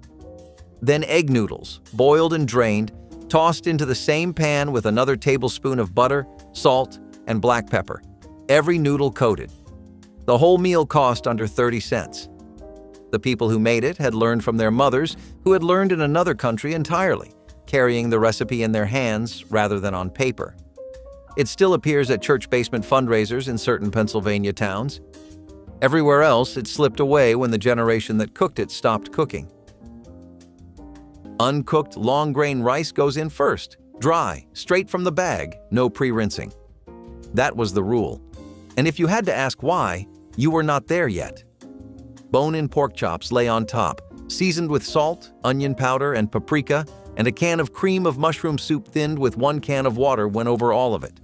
Then egg noodles, boiled and drained, tossed into the same pan with another tablespoon of butter, salt, and black pepper, every noodle coated. The whole meal cost under 30 cents. The people who made it had learned from their mothers, who had learned in another country entirely, carrying the recipe in their hands rather than on paper. It still appears at church basement fundraisers in certain Pennsylvania towns. Everywhere else, it slipped away when the generation that cooked it stopped cooking. Uncooked long-grain rice goes in first, dry, straight from the bag, no pre-rinsing. That was the rule. And if you had to ask why, you were not there yet. Bone-in pork chops lay on top, seasoned with salt, onion powder, and paprika, and a can of cream of mushroom soup thinned with 1 can of water went over all of it.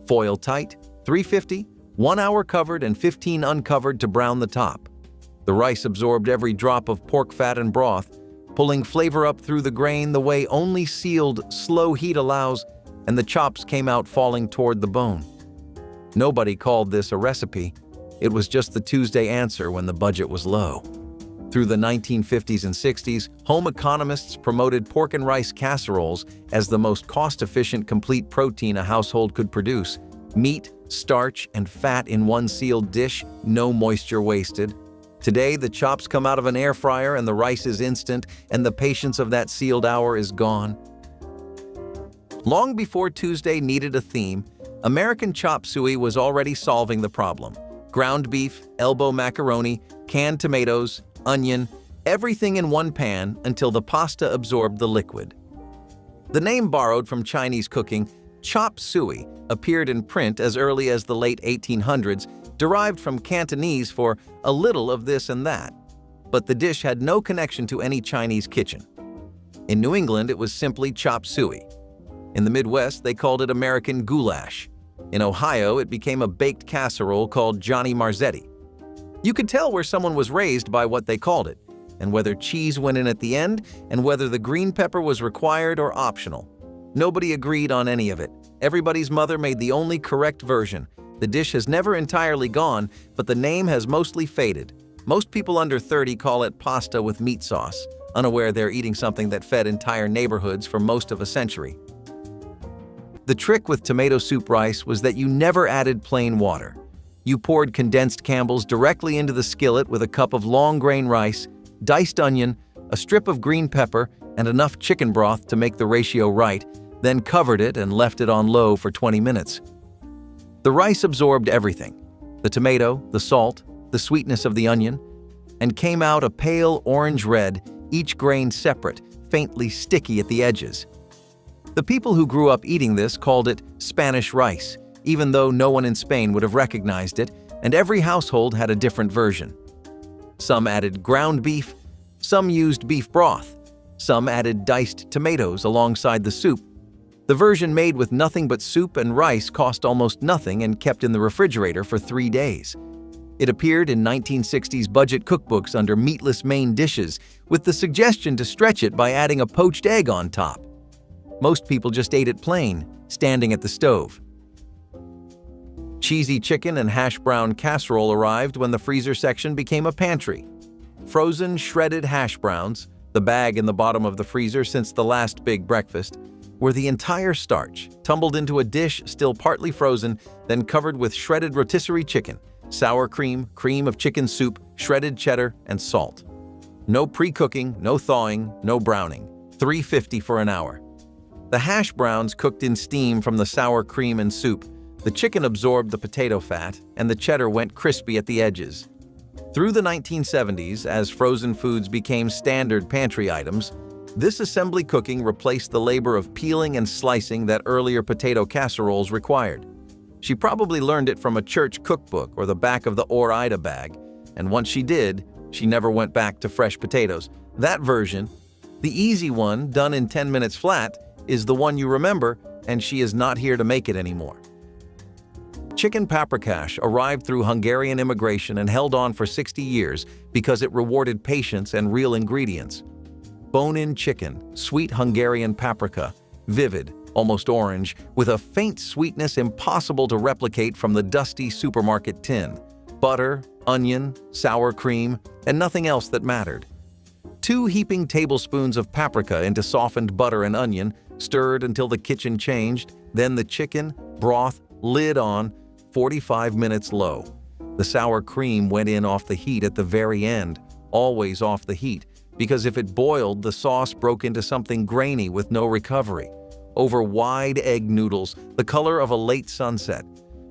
Foil tight, 350, 1 hour covered and 15 uncovered to brown the top. The rice absorbed every drop of pork fat and broth, pulling flavor up through the grain the way only sealed, slow heat allows, and the chops came out falling toward the bone. Nobody called this a recipe. It was just the Tuesday answer when the budget was low. Through the 1950s and 60s, home economists promoted pork and rice casseroles as the most cost-efficient complete protein a household could produce. Meat, starch, and fat in one sealed dish, no moisture wasted. Today, the chops come out of an air fryer and the rice is instant, and the patience of that sealed hour is gone. Long before Tuesday needed a theme, American chop suey was already solving the problem. Ground beef, elbow macaroni, canned tomatoes, onion, everything in one pan until the pasta absorbed the liquid. The name borrowed from Chinese cooking, chop suey, appeared in print as early as the late 1800s, derived from Cantonese for a little of this and that. But the dish had no connection to any Chinese kitchen. In New England, it was simply chop suey. In the Midwest, they called it American goulash. In Ohio, it became a baked casserole called Johnny Marzetti. You could tell where someone was raised by what they called it, and whether cheese went in at the end, and whether the green pepper was required or optional. Nobody agreed on any of it. Everybody's mother made the only correct version. The dish has never entirely gone, but the name has mostly faded. Most people under 30 call it pasta with meat sauce, unaware they're eating something that fed entire neighborhoods for most of a century. The trick with tomato soup rice was that you never added plain water. You poured condensed Campbell's directly into the skillet with a cup of long-grain rice, diced onion, a strip of green pepper, and enough chicken broth to make the ratio right, then covered it and left it on low for 20 minutes. The rice absorbed everything, the tomato, the salt, the sweetness of the onion, and came out a pale orange red, each grain separate, faintly sticky at the edges. The people who grew up eating this called it Spanish rice, even though no one in Spain would have recognized it, and every household had a different version. Some added ground beef, some used beef broth, some added diced tomatoes alongside the soup. The version made with nothing but soup and rice cost almost nothing and kept in the refrigerator for 3 days. It appeared in 1960s budget cookbooks under meatless main dishes, with the suggestion to stretch it by adding a poached egg on top. Most people just ate it plain, standing at the stove. Cheesy chicken and hash brown casserole arrived when the freezer section became a pantry. Frozen, shredded hash browns, the bag in the bottom of the freezer since the last big breakfast, were the entire starch, tumbled into a dish still partly frozen, then covered with shredded rotisserie chicken, sour cream, cream of chicken soup, shredded cheddar, and salt. No pre-cooking, no thawing, no browning. $3.50 for an hour. The hash browns cooked in steam from the sour cream and soup. The chicken absorbed the potato fat, and the cheddar went crispy at the edges. Through the 1970s, as frozen foods became standard pantry items, this assembly cooking replaced the labor of peeling and slicing that earlier potato casseroles required. She probably learned it from a church cookbook or the back of the Ore-Ida bag, and once she did, she never went back to fresh potatoes. That version, the easy one done in 10 minutes flat, is the one you remember, and she is not here to make it anymore. Chicken paprikash arrived through Hungarian immigration and held on for 60 years because it rewarded patience and real ingredients. Bone-in chicken, sweet Hungarian paprika, vivid, almost orange, with a faint sweetness impossible to replicate from the dusty supermarket tin. Butter, onion, sour cream, and nothing else that mattered. 2 heaping tablespoons of paprika into softened butter and onion, stirred until the kitchen changed, then the chicken, broth, lid on, 45 minutes low. The sour cream went in off the heat at the very end, always off the heat, because if it boiled, the sauce broke into something grainy with no recovery. Over wide egg noodles, the color of a late sunset.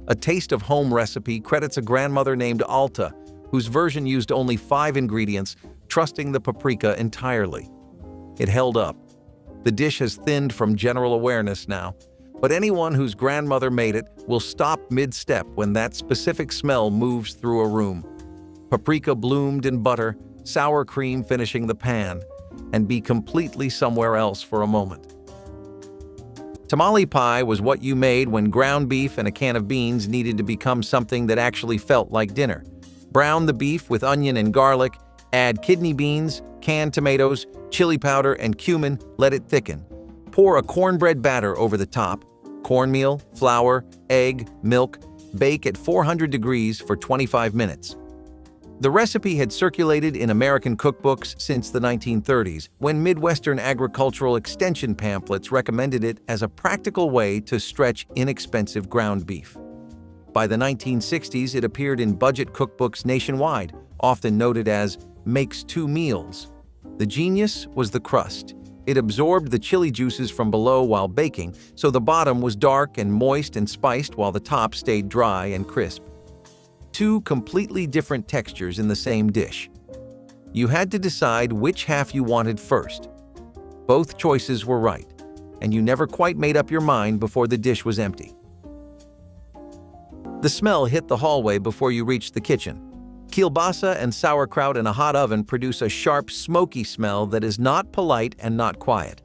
A taste of home recipe credits a grandmother named Alta, whose version used only 5 ingredients, trusting the paprika entirely. It held up. The dish has thinned from general awareness now, but anyone whose grandmother made it will stop mid-step when that specific smell moves through a room. Paprika bloomed in butter, sour cream finishing the pan, and be completely somewhere else for a moment. Tamale pie was what you made when ground beef and a can of beans needed to become something that actually felt like dinner. Brown the beef with onion and garlic, add kidney beans, canned tomatoes, chili powder, and cumin, let it thicken. Pour a cornbread batter over the top, cornmeal, flour, egg, milk, bake at 400 degrees for 25 minutes. The recipe had circulated in American cookbooks since the 1930s, when Midwestern agricultural extension pamphlets recommended it as a practical way to stretch inexpensive ground beef. By the 1960s, it appeared in budget cookbooks nationwide, often noted as makes 2 meals. The genius was the crust. It absorbed the chili juices from below while baking, so the bottom was dark and moist and spiced while the top stayed dry and crisp. 2 completely different textures in the same dish. You had to decide which half you wanted first. Both choices were right, and you never quite made up your mind before the dish was empty. The smell hit the hallway before you reached the kitchen. Kielbasa and sauerkraut in a hot oven produce a sharp, smoky smell that is not polite and not quiet.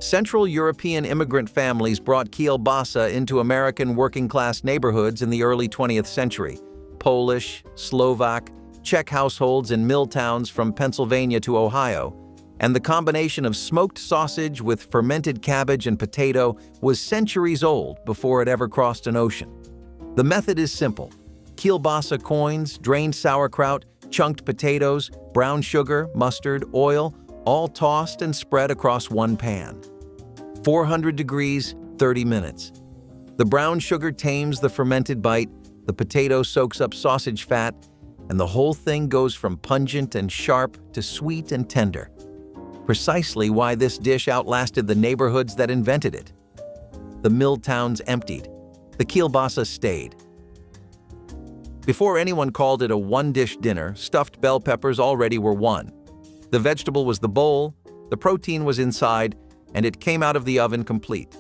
Central European immigrant families brought kielbasa into American working-class neighborhoods in the early 20th century. Polish, Slovak, Czech households in mill towns from Pennsylvania to Ohio, and the combination of smoked sausage with fermented cabbage and potato was centuries old before it ever crossed an ocean. The method is simple. Kielbasa coins, drained sauerkraut, chunked potatoes, brown sugar, mustard, oil, all tossed and spread across one pan. 400 degrees, 30 minutes. The brown sugar tames the fermented bite, the potato soaks up sausage fat, and the whole thing goes from pungent and sharp to sweet and tender. Precisely why this dish outlasted the neighborhoods that invented it. The mill towns emptied. The kielbasa stayed. Before anyone called it a one-dish dinner, stuffed bell peppers already were one. The vegetable was the bowl, the protein was inside, and it came out of the oven complete.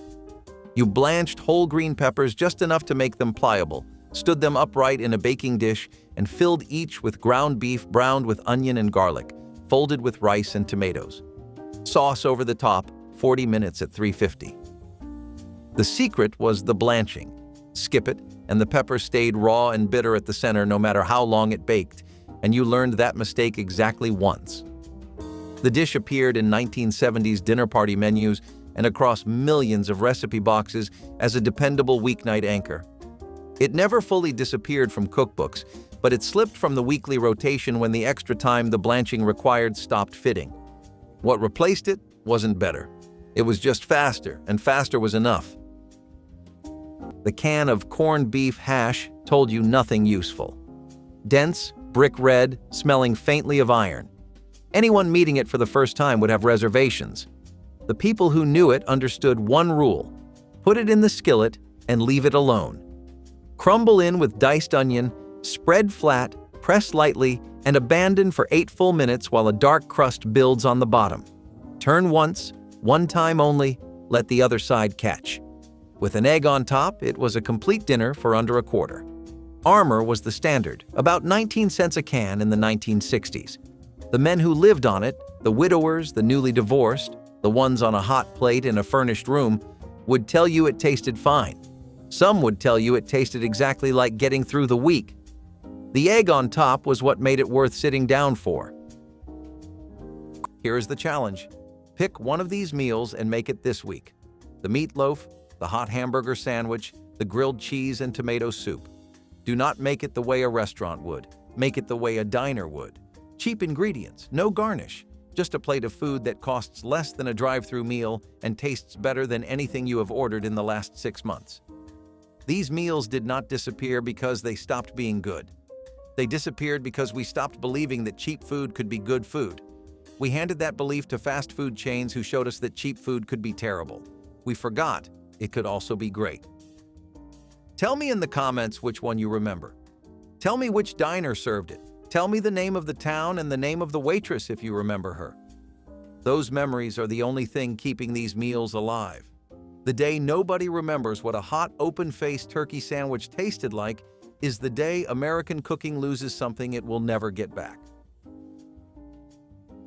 You blanched whole green peppers just enough to make them pliable, stood them upright in a baking dish, and filled each with ground beef browned with onion and garlic, folded with rice and tomatoes. Sauce over the top, 40 minutes at 350. The secret was the blanching. Skip it, and the pepper stayed raw and bitter at the center no matter how long it baked, and you learned that mistake exactly once. The dish appeared in 1970s dinner party menus and across millions of recipe boxes as a dependable weeknight anchor. It never fully disappeared from cookbooks, but it slipped from the weekly rotation when the extra time the blanching required stopped fitting. What replaced it wasn't better. It was just faster, and faster was enough. The can of corned beef hash told you nothing useful. Dense, brick red, smelling faintly of iron. Anyone meeting it for the first time would have reservations. The people who knew it understood one rule: put it in the skillet and leave it alone. Crumble in with diced onion, spread flat, press lightly, and abandon for 8 full minutes while a dark crust builds on the bottom. Turn once, one time only, let the other side catch. With an egg on top, it was a complete dinner for under a quarter. Armour was the standard, about 19 cents a can in the 1960s. The men who lived on it, the widowers, the newly divorced, the ones on a hot plate in a furnished room, would tell you it tasted fine. Some would tell you it tasted exactly like getting through the week. The egg on top was what made it worth sitting down for. Here is the challenge. Pick one of these meals and make it this week. The meatloaf, the hot hamburger sandwich, the grilled cheese and tomato soup. Do not make it the way a restaurant would. Make it the way a diner would. Cheap ingredients, no garnish. Just a plate of food that costs less than a drive-through meal and tastes better than anything you have ordered in the last 6 months. These meals did not disappear because they stopped being good. They disappeared because we stopped believing that cheap food could be good food. We handed that belief to fast food chains who showed us that cheap food could be terrible. We forgot it could also be great. Tell me in the comments which one you remember. Tell me which diner served it. Tell me the name of the town and the name of the waitress if you remember her. Those memories are the only thing keeping these meals alive. The day nobody remembers what a hot, open-faced turkey sandwich tasted like is the day American cooking loses something it will never get back.